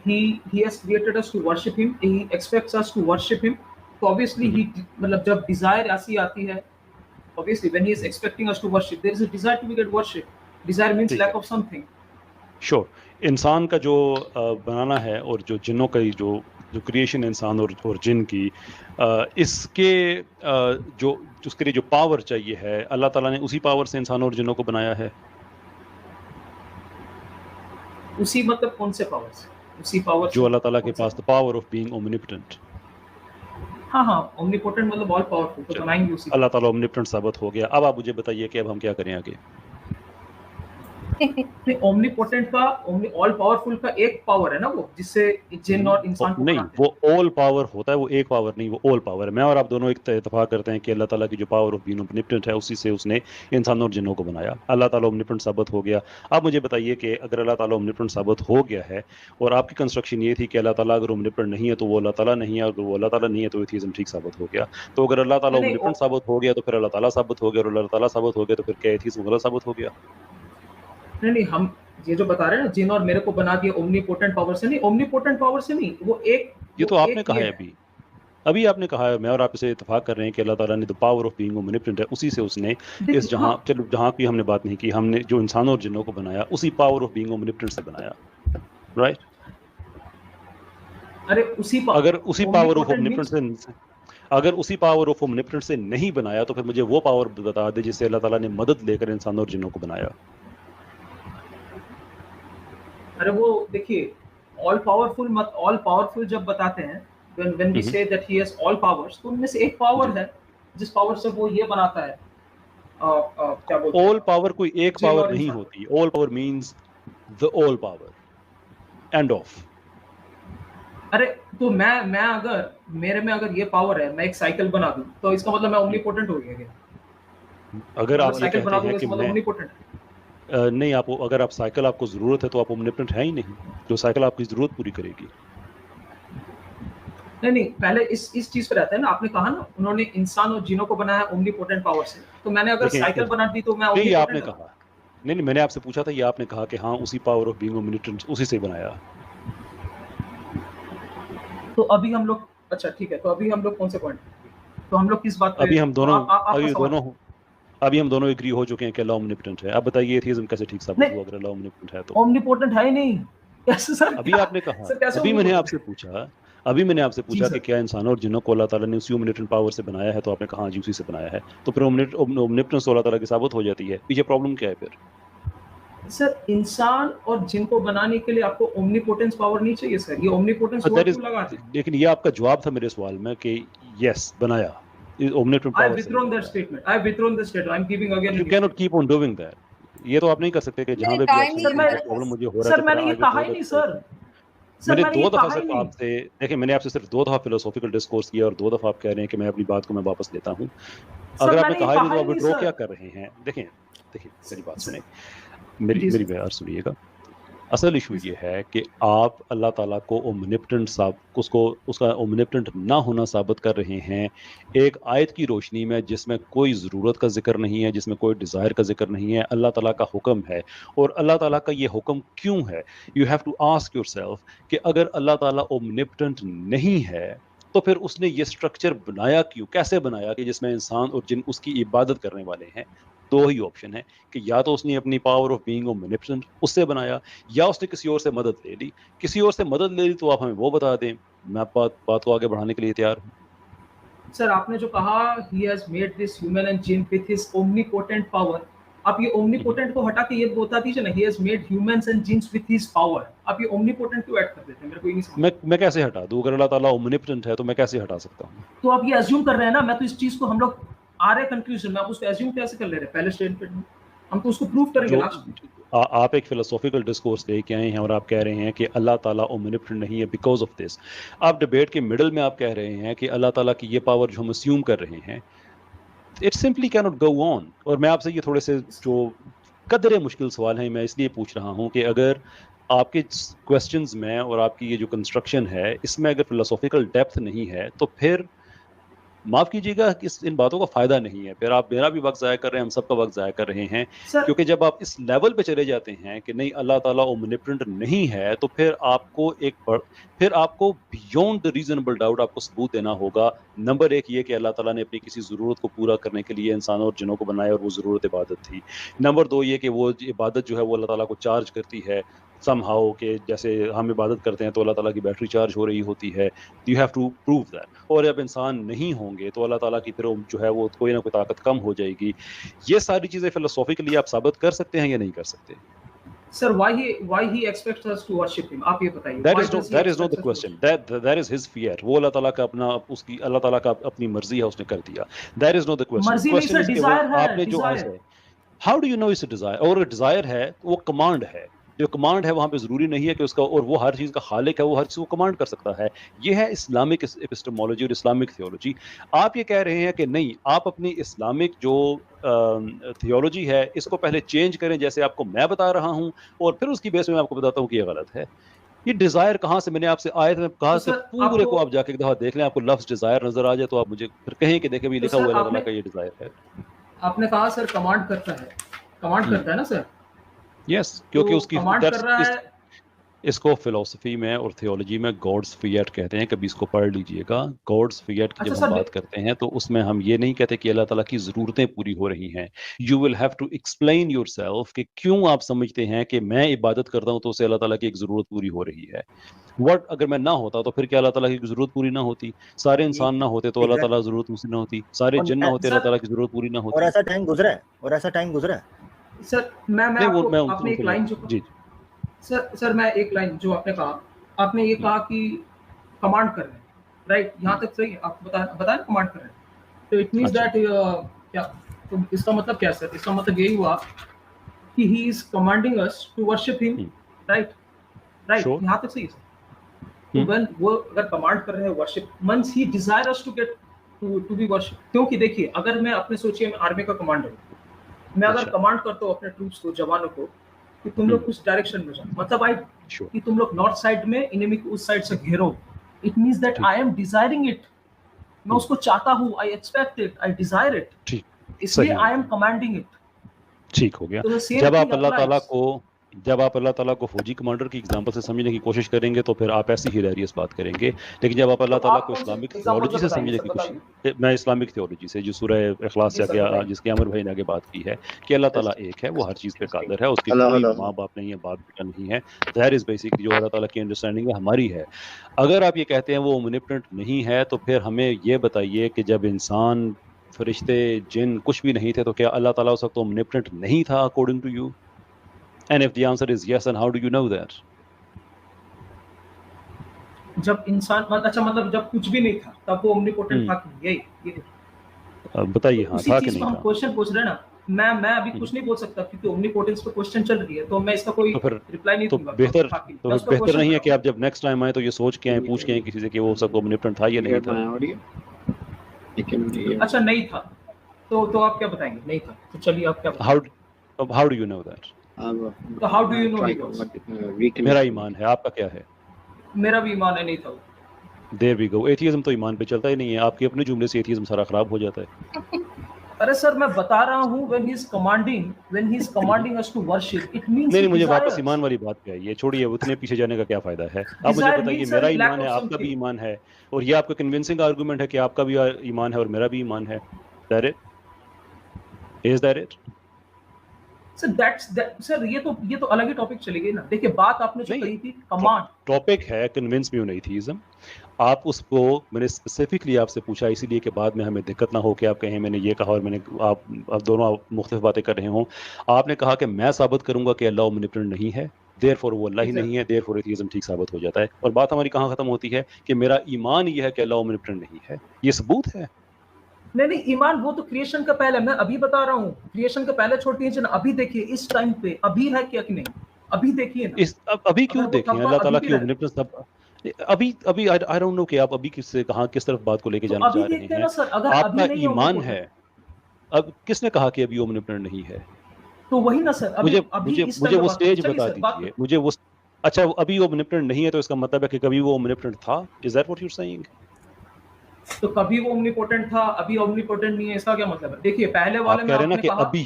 I: he has created us to worship him, he expects us to worship him, तो ऑब्वियसली ही मतलब जब डिजायर ऐसी आती है, obviously when he is expecting us to worship, there is a desire to be get worship. Desire means lack of something.
L: Sure, इंसान का जो बनाना है और जो जिन्नों का जो क्रिएशन इंसान और जिन की, इसके जो उसके लिए जो पावर चाहिए है, अल्लाह ताला ने उसी पावर से इंसान और जिन्नों को बनाया है।
I: उसी मतलब कौन से पावर से? उसी पावर
L: जो अल्लाह ताला के पास, the power of being omnipotent.
I: हाँ, ओमनीपोटेंट मतलब ऑल पावरफुल, तो बनाएंगे उसी।
L: अल्लाह ताला ओमनीपोटेंट साबित हो गया। अब आप मुझे बताइए कि अब हम क्या करें आगे?
I: नहीं, ओमनीपोटेंट का ऑल पावरफुल का एक पावर है ना वो, जिससे जिन और इंसान को
L: नहीं, वो ऑल पावर होता है, वो एक पावर नहीं, वो ऑल पावर है। मैं और आप दोनों इत्तेफाक करते हैं कि अल्लाह ताला की जो पावर ऑफ बीइंग ओमनीपोटेंट है उसी से उसने इंसान और जिन्नों को बनाया। अल्लाह ताला ओमनीपोटेंट साबित हो गया। अब मुझे बताइए कि अगर अल्लाह ताला ओमनीपोटेंट साबित हो गया है और आपकी कंस्ट्रक्शन ये थी कि अल्लाह ताला अगर ओमनीपोटेंट नहीं है तो वो अल्लाह ताला नहीं है, अगर वो अल्लाह ताला नहीं है तो एथीज्म ठीक साबित हो गया। तो अगर अल्लाह ताला ओमनीपोटेंट साबित हो गया तो फिर अल्लाह ताला साबित हो गया, और अल्लाह ताला साबित हो गया तो फिर क्या एथीज्म गलत साबित हो गया?
I: नहीं, हम ये जो बता रहे हैं ना, जिन और मेरे को बना दिया ओमनीपोटेंट पावर से नहीं, ओमनीपोटेंट पावर से नहीं, वो एक,
L: ये तो आपने कहा है अभी आपने कहा है, मैं और आप इसे इत्तेफाक कर रहे हैं कि अल्लाह ताला ने the power of being omnipotent है, उसी से उसने इस जहां, चलो जहां की हमने बात नहीं की, हमने जो इंसानों और जिन्नों को बनाया उसी पावर ऑफ बीइंग ओमनीपोटेंट से बनाया, राइट?
I: अरे उसी
L: अगर उसी पावर ऑफ ओमनीपोटेंट से, अगर उसी पावर ऑफ ओमनीपोटेंट से नहीं बनाया तो फिर मुझे वो पावर बता दे जिससे अल्लाह ताला ने मदद लेकर इंसानों और जिन्नों को बनाया।
I: अरे वो देखिए, ऑल पावरफुल जब बताते हैं, when we say that he has all powers, तो उनमें से एक पावर है जिस पावर से वो ये बनाता है, क्या बोलते हैं?
L: ऑल पावर कोई एक पावर नहीं होती। All power means the all power, end of.
I: अरे तो मैं अगर मेरे में अगर ये पावर है, मैं एक साइकिल बना दूं तो इसका मतलब मैं ओमनीपोटेंट हो गया क्या?
L: अगर आप
I: साइकिल बना दूं इसका मतलब ओमनीपोटेंट
L: नहीं, आप अगर आप साइकिल आपको जरूरत है तो आप ओमनीपोटेंट है ही नहीं, जो साइकिल आपकी जरूरत पूरी करेगी।
I: नहीं, पहले इस चीज पे रहता है ना, आपने कहा ना उन्होंने इंसान और जिनों को बनाया ओमनीपोटेंट पावर से, तो मैंने अगर साइकिल बना दी तो मैं
L: ओमनीपोटेंट। आपने कहा नहीं, मैंने आपसे पूछा था, ये आपने कहा कि हाँ उसी पावर ऑफ बीइंग ओमनीपोटेंट उसी से बनाया।
I: तो अभी हम लोग, अच्छा ठीक है, तो अभी हम लोग कौन से पॉइंट, तो हम लोग किस बात पे?
L: अभी हम दोनों अभी हम दोनों एग्री हो चुके हैं कि अल्लाह ओमनिपोटेंट है. अब बताइए एथिज्म कैसे ठीक साबित
I: नहीं,
L: हुआ अगर अल्लाह ओमनिपोटेंट है तो?
I: ओमनीपोटेंट है ही नहीं कैसे सर?
L: अभी
I: क्या
L: आपने कहा,
I: सर कैसे
L: अभी मैंने
I: omnipotent
L: आपसे पूछा, अभी मैंने आपसे
I: जी
L: पूछा कि
I: सर
L: क्या इंसानों और जिन्नों को अल्लाह ताला ने उसी ओमनिपोटेंट पावर से बनाया है, तो आपने कहा हाँ जी उसी से बनाया है. तो फिर ओमनिपोटेंस तो अल्लाह ताला की साबित हो जाती है. पीछे प्रॉब्लम क्या है फिर?
I: सर इंसान और जिन को बनाने के लिए आपको ओमनीपोटेंस पावर नहीं चाहिए सर, ये ओमनीपोटेंस
L: दैट
I: वर्ड
L: इज,
I: क्यों लगाते हैं?
L: लेकिन ये आपका जवाब था मेरे सवाल में कि यस बनाया, ओमनिपोटेंट
I: I have
L: पावर से
I: withdrawn that
L: बनाया.
I: statement. I have withdrawn the statement. I'm giving again
L: you
I: and
L: can
I: again.
L: Not keep on doing that. ये तो आप नहीं कर सकते कि जहां
M: मेरे
L: पे भी आप
M: टाइम ही
I: सर
L: सुनते
I: मैं
L: हैं प्रॉब्लम मुझे हो रहा है
I: सर
L: तो
I: मैंने
L: फिर
I: ये
L: आई
I: कहा ही
L: विल
I: नहीं
L: थ्रो
I: सर
L: दैट.
I: सर
L: मैंने
I: मैंने
L: दो
I: ये
L: दफा
I: कहा ही
L: सिर्फ
I: नहीं
L: आपसे, देखिए मैंने आपसे सिर्फ 2 दफा फिलोसॉफिकल डिस्कोर्स किया और 2 दफा आप कह रहे हैं कि मैं अपनी बात को मैं वापस लेता हूं.
I: सर
L: अगर आपने
I: मैंने ये
L: कहा ही नहीं
I: कहा
L: तो
I: ही
L: आप
I: नहीं
L: विड्रॉ क्या
I: सर
L: कर रहे हैं? देखिए देखिए मेरी बात
I: सर
L: सुने, मेरी
I: जी
L: मेरी
I: सर
L: बात सुनिएगा. असल इशू ये है कि आप अल्लाह ताला को ओमनिपोटेंट उसको उसका ओमनिपोटेंट ना होना साबित कर रहे हैं एक आयत की रोशनी में जिसमें कोई ज़रूरत का जिक्र नहीं है, जिसमें कोई डिज़ायर का जिक्र नहीं है. अल्लाह ताला का हुक्म है और अल्लाह ताला का ये हुक्म क्यों है? You have to ask yourself कि अगर अल्लाह ताला ओमनिपोटेंट नहीं है तो फिर उसने ये स्ट्रक्चर बनाया क्यों, कैसे बनाया कि जिसमें इंसान और जिन उसकी इबादत करने वाले हैं. 2 ही ऑप्शन है कि या तो उसने अपनी पावर ऑफ बीइंग ओमनिपोटेंट उससे बनाया, या उसने किसी और से मदद ले ली. किसी और से मदद ले ली तो आप हमें वो बता दें, मैं बात को आगे बढ़ाने के लिए तैयार हूँ.
I: सर आपने जो कहा he has made this human and jinn with his omnipotent power, आप ये omnipotent को हटा के ये बता दीजिए ना he has made humans and jinns with his power. आप ये omnipotent क्यों ऐड कर देते हैं? मेरे को ये नहीं समझ.
L: मैं कैसे हटा दूं? अगर अल्लाह ताला ओमनिपोटेंट है तो मैं कैसे हटा सकता हूँ?
I: तो आप ये अज्यूम कर रहे हैं ना, मैं तो इस चीज को हम लोग आ रहे कंक्लूजन में, आप उसको अज्यूम कैसे कर ले रहे हैं पहले स्टेटमेंट में? हम तो उसको प्रूव करेंगे
L: जो
I: लास्ट में.
L: आप एक फिलोसॉफिकल डिस्कोर्स लेके आए हैं और आप कह रहे हैं कि अल्लाह ताला ओमनिपोटेंट नहीं है बिकॉज ऑफ दिस. आप डिबेट के मिडल में आप कह रहे हैं कि अल्लाह ताला की ये पावर जो हम अस्यूम कर रहे हैं it simply can not go on. और मैं आपसे ये थोड़े से जो कदरे मुश्किल सवाल हैं मैं इसलिए पूछ रहा हूँ कि अगर आपके क्वेश्चंस में और आपकी ये जो कंस्ट्रक्शन है इसमें अगर फिलोसॉफिकल डेप्थ नहीं है तो फिर माफ कीजिएगा इन बातों का फायदा नहीं है. फिर आप मेरा भी वक्त ज़ाया कर रहे हैं, हम सबका वक्त ज़ाया कर रहे हैं. क्योंकि जब आप इस लेवल पे चले जाते हैं कि नहीं अल्लाह ताला ओमनिपोटेंट नहीं है तो फिर आपको बियॉन्ड द रीजनेबल डाउट आपको सबूत देना होगा. नंबर 1 ये कि अल्लाह ताला ने अपनी किसी ज़रूरत को पूरा करने के लिए इंसानों और जिनों को बनाया और वो ज़रूरत इबादत थी. नंबर 2 ये कि वो इबादत जो है वो अल्लाह ताला को चार्ज करती है समहाउ के जैसे हम इबादत करते हैं तो अल्लाह ताला की बैटरी चार्ज हो रही होती है. You have to prove that. और जब इंसान नहीं होंगे तो अल्लाह ताला की फिर जो है वो कोई ना कोई ताकत कम हो जाएगी. ये सारी चीज़ें फिलोसॉफिकली आप साबित कर सकते हैं या नहीं कर सकते?
I: Sir why he expects us to worship him? आप ये बताइए.
L: That is not the question. That is his fear. वो अल्लाह ताला का अपना अल्लाह ताला का अपनी मर्जी है उसने कर दिया. That is not the question.
I: मर्जी नहीं सर, डिजायर है.
L: आपने जो आंसर है, how do you know it's a desire? और डिजायर है वो कमांड है. जो कमांड है वहाँ पे ज़रूरी नहीं है कि उसका और वो हर चीज़ का खालिक है, वो हर चीज़ को कमांड कर सकता है. ये है इस्लामिक एपिस्टेमोलॉजी और इस्लामिक थियोलॉजी. आप ये कह रहे हैं कि नहीं आप अपनी इस्लामिक जो थियोलॉजी है इसको पहले चेंज करें जैसे आपको मैं बता रहा हूँ और फिर उसकी बेस में मैं आपको बताता हूँ कि ये गलत है. ये डिज़ायर कहाँ से, मैंने आपसे आयत में कहा
I: तो
L: से पूरे को आप जाके एक दफा देख लें, आपको लफ्ज़ डिज़ायर नजर आ जाए तो आप मुझे फिर कहें कि देखें भी लिखा हुआ है अल्लाह का ये डिज़ायर है.
I: आपने कहा सर कमांड करता है, कमांड करता है ना सर.
L: यस क्योंकि
I: तो
L: उसकी
I: कमांड कर रहा है.
L: इसको फिलोसफी में और थियोलॉजी में गॉड्स फियट कहते हैं. कभी इसको पढ़ लीजिएगा. गॉड्स फियट की जब हम बात करते हैं तो उसमें हम ये नहीं कहते कि अल्लाह ताला की ज़रूरतें पूरी हो रही हैं. You will have to explain yourself कि क्यों आप समझते हैं कि मैं इबादत करता हूँ तो उससे अल्लाह ताला की एक ज़रूरत पूरी हो रही है. व्हाट अगर मैं ना होता तो फिर क्या अल्लाह ताला की ज़रूरत पूरी ना होती? सारे इंसान ना होते तो अल्लाह ताला ज़रूरत मुझसे ना होती? सारे जिन ना होते अल्लाह ताला की ज़रूरत पूरी ना होती?
J: और ऐसा टाइम गुजरा है
I: सर मैं आपने एक लाइन जो
L: जी
I: सर मैं एक लाइन जो आपने कहा, आपने ये कहा कि कमांड कर रहे हैं, राइट? यहाँ तक सही है. आप बताएं कमांड कर रहे हैं तो इट मींस दैट क्या, तो इसका मतलब क्या सर? इसका मतलब यही हुआ कि he is commanding us to worship him, right? यहाँ तक सही है सर. तो व्हेन वो अगर कमांड कर रहे हैं worship means he desire us to get to be worship. क्योंकि देखिए अगर मैं अपने सोचिए मैं आर्मी का कमांडर हूँ, मैं अगर कमांड करता हूँ अपने ट्रूप्स को, जवानों को कि तुम लोग कुछ डायरेक्शन में जाओ, मतलब कि तुम लोग नॉर्थ साइड में एनिमी को उस साइड से घेरो, it means that I am desiring it. मैं उसको चाहता हूँ, I expect it, I desire it, इसलिए आई एम कमांडिंग इट.
L: ठीक हो गया. जब आप अल्लाह ताला को जब आप अल्लाह ताला को फौजी कमांडर की एग्जांपल से समझने की कोशिश करेंगे तो फिर आप ऐसी हिलेरियस बात करेंगे, लेकिन जब आप अल्लाह ताला को इस्लामिक थियोलॉजी से समझने की कोशिश, मैं इस्लामिक थियोलॉजी से जो सूरह इखलास से आगे जिसकी अमर भाई ने आगे बात की है कि अल्लाह ताला एक है, वो हर चीज़ पे कादिर है, उसके कोई माँ बाप नहीं है, बाप बेटा नहीं है, दैट इज बेसिकली जो अल्लाह ताला की अंडरस्टैंडिंग है हमारी है। अगर आप ये कहते हैं वो ओमनिपोटेंट नहीं है तो फिर हमें ये बताइए कि जब इंसान, फरिश्ते, जिन कुछ भी नहीं थे तो क्या अल्लाह ताला उस वक्त ओमनिपोटेंट नहीं था according to you? And if the answer is yes, then how do you know that?
I: जब इंसान अच्छा मतलब जब कुछ भी नहीं था तब वो ओमनिपोटेंट था कि यही
L: बताइए हाँ
I: उसी
L: था
I: चीज
L: कि
I: को
L: नहीं
I: हम
L: था?
I: क्वेश्चन पूछ रहे हैं ना। मैं अभी कुछ नहीं बोल सकता क्योंकि ओमनिपोटेंस पे क्वेश्चन चल रही है, तो मैं इसका कोई
L: तो फिर
I: रिप्लाई नहीं
L: तो
I: दूंगा।
L: बेहतर
I: हाँ, कि
L: तो
I: मैं
L: फिर
I: उसका
L: बेहतर
I: क्वेश्चन
L: नहीं है
I: कर
L: कि
I: रहा
L: आप जब नेक्स्ट टाइम आए तो ये सोच के आए, पूछ के आए किसी से कि वो सब ओमनिपोटेंट था या नहीं था?
I: हूं। अच्छा नहीं था तो आप क्या बताएंगे? नहीं था तो चलिए आप क्या बताएंगे?
L: How do you know that?
I: तो हाउ डू यू नो?
L: मेरा ईमान है, आपका क्या है?
I: मेरा भी ईमान है नहीं था।
L: There we go. एथियज्म तो ईमान पे चलता ही नहीं है, आपके अपने जुमले से एथियज्म सारा खराब हो जाता है।
I: अरे सर मैं बता रहा हूँ when he is commanding us to worship, it means
L: नहीं
I: he
L: मुझे वापस
I: desires.
L: ईमान वाली बात पे आइए, छोड़िए उतने पीछे जाने का क्या फायदा है। आप मुझे
I: Desire
L: बताइए
I: means
L: मेरा
I: a lack
L: ईमान है,
I: of
L: आपका भी
I: something.
L: ईमान है, और ये आपका कन्विंसिंग आर्गुमेंट है कि आपका भी ईमान है और मेरा भी ईमान है। That it? Is that it?
I: Sir ये तो अलग ही टॉपिक चली गई ना। देखिए बात आपने जो कही थी कमांड
L: टॉपिक है कन्विंस मी ऑन एथियज्म, आप उसको मैंने स्पेसिफिकली आपसे पूछा इसीलिए कि बाद में हमें दिक्कत ना हो कि आप कहें मैंने ये कहा और मैंने आप दोनों मुख्तलिफ बातें कर रहे हों। आपने कहा कि मैं साबित करूंगा कि अल्लाह ओमनिपोटेंट नहीं है, देयरफॉर वो अल्लाह ही नहीं है, देयरफॉर एथियज्म ठीक साबित हो जाता है। और बात हमारी कहाँ खत्म होती है कि मेरा ईमान ये है कि अल्लाह ओमनिपोटेंट नहीं है। ये सबूत है?
I: नहीं ईमान वो तो क्रिएशन का पहले, मैं अभी बता रहा हूँ क्रिएशन का पहले छोड़ दीजिए ना। अभी देखिए इस टाइम पे अभी है क्या कि नहीं, अभी देखिए ना।
L: अभी क्यों देखें अल्लाह ताला की ओमनिपोटेंस? अभी आई डोंट नो कि आप अभी किस तरफ बात को लेके जाना चाह रहे हैं। आपका ईमान है, अब किसने कहा कि अभी ओमनिपोटेंट नहीं है?
I: तो वही ना सर,
L: मुझे वो स्टेज बता दीजिए, मुझे वो। अच्छा अभी ओमनिपोटेंट नहीं है तो इसका मतलब है कि कभी वो ओमनिपोटेंट था? Is that what you are saying?
I: तो कभी वो ओमनिपोटेंट था, अभी ओमनिपोटेंट नहीं है, इसका क्या मतलब है? देखिए पहले वाले में आपने कहा
L: अभी,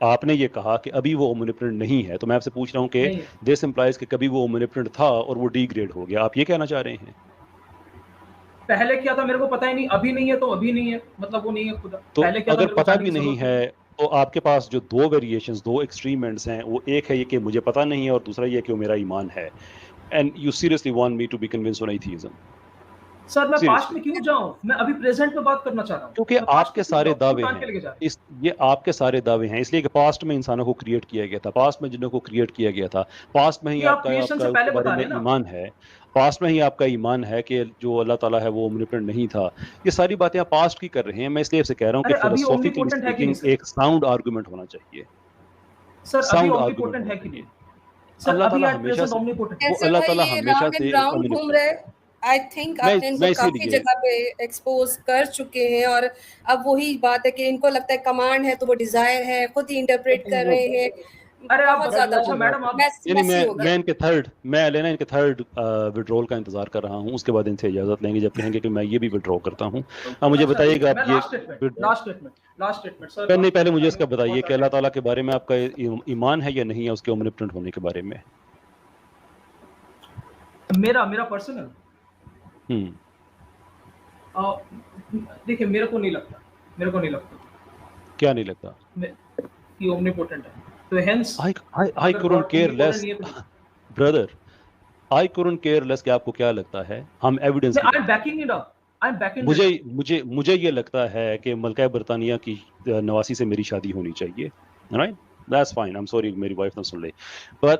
L: आपने ये कहा कि अभी वो ओमनिपोटेंट नहीं है, तो मैं आपसे पूछ रहा हूँ कि दिस इंप्लाइज कि कभी वो ओमनिपोटेंट था और वो डिग्रेड हो गया, आप ये कहना चाह रहे हैं?
I: पहले क्या था मेरे को पता ही नहीं, अभी नहीं है तो अभी नहीं है, मतलब वो नहीं है खुदा।
L: तो
I: पहले क्या
L: अगर पता भी नहीं है तो आपके पास जो दो वेरिएशंस, दो एक्सट्रीम एंड्स हैं, वो एक है ये कि मुझे पता नहीं है और दूसरा ये कि वो मेरा ईमान है। And you seriously want me to be convinced on atheism?
I: Sir मैं पास्ट में क्यों जाऊं, मैं अभी प्रेजेंट में बात करना चाह रहा हूं।
L: क्योंकि आपके सारे दावे हैं, ये आपके सारे दावे हैं, इसलिए कि पास्ट में इंसानों को क्रिएट किया गया था, पास्ट में जिन्हों को क्रिएट किया गया था, पास्ट में ही आपका ईमान है, पास्ट में ही आपका ईमान है कि जो अल्लाह ताला है वो ओमनिपोटेंट नहीं था। ये सारी बातें आप पास्ट की कर रहे हैं। मैं इसलिए आपसे कह रहा हूँ कि फिलोसॉफिकली स्पीकिंग एक साउंड आर्गुमेंट होना चाहिए।
I: साउंड आर्गुमेंट है कि नहीं?
L: अल्लाह ताला हमेशा से
M: आई थिंक आपने इनको काफी जगह पे एक्सपोज कर चुके हैं, और अब वही बात है कि इनको लगता है कमांड है तो वो डिजायर है, खुद ही इंटरप्रेट कर रहे हैं।
I: अरे बहुत ज्यादा। अच्छा मैडम आप
L: मैं इनके थर्ड विड्रॉल का इंतजार कर रहा हूँ, उसके बाद इनसे इजाजत लेंगे जब कहेंगे कि मैं ये भी विड्रॉ करता हूँ। अब मुझे बताइएगा आप ये
I: लास्ट स्टेटमेंट सर,
L: पहले मुझे इसका बताइए कि अल्लाह ताला के बारे में आपका ईमान है या नहीं है, उसके ओमनिपोटेंट होने के बारे में।
I: मेरा पर्सनल देखिए मेरे को नहीं लगता। क्या नहीं लगता? कि ओमनिपोटेंट है। तो hence
L: I couldn't care less brother, I couldn't care less कि आपको क्या लगता है, हम एविडेंस मुझे ये लगता है कि मलका बरतानिया की नवासी से मेरी शादी होनी चाहिए, right? That's fine, I'm sorry मेरी वाइफ ना सुन ले, but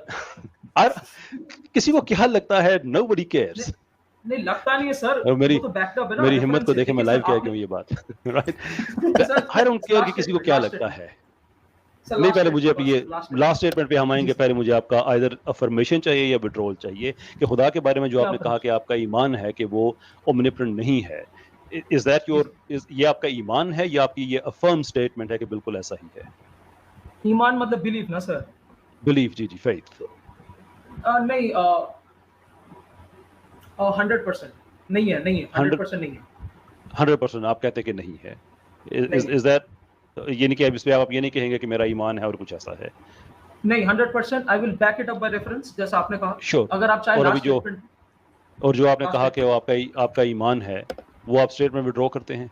L: किसी को क्या लगता है? Nobody cares।
I: नहीं लगता नहीं है सर,
L: मेरी
I: तो बैकअप है ना,
L: मेरी हिम्मत को देखे मैं लाइव क्या क्यों ये बात, राइट? I don't care कि किसी को क्या लगता है। नहीं पहले मुझे अब ये लास्ट स्टेटमेंट पे हम आएंगे, पहले मुझे आपका आइदर अफर्मेशन चाहिए या विड्रॉल चाहिए कि खुदा के बारे में जो आपने कहा कि आपका ईमान है कि वो ओमनिपोटेंट नहीं है। इज दैट योर, ये आपका ईमान है या आपकी ये अफर्म स्टेटमेंट है कि बिल्कुल ऐसा ही है?
I: ईमान मतलब बिलीफ ना सर?
L: बिलीफ, जी फेथ।
I: नहीं 100% नहीं है 100% नहीं है।
L: 100% आप कहते कि नहीं है। इज दैट, ये नहीं कि इस पे आप ये नहीं कहेंगे कि मेरा ईमान है और कुछ ऐसा है?
I: नहीं 100% I will back it up by reference, जैसा आपने कहा।
L: श्योर।
I: अगर आप चाहे
L: और अभी
I: लास्ट
L: जो
I: स्टेटमेंट,
L: और जो आपने कहा कि वो आपका ईमान है, वो आप स्टेटमेंट विड्रॉ करते हैं?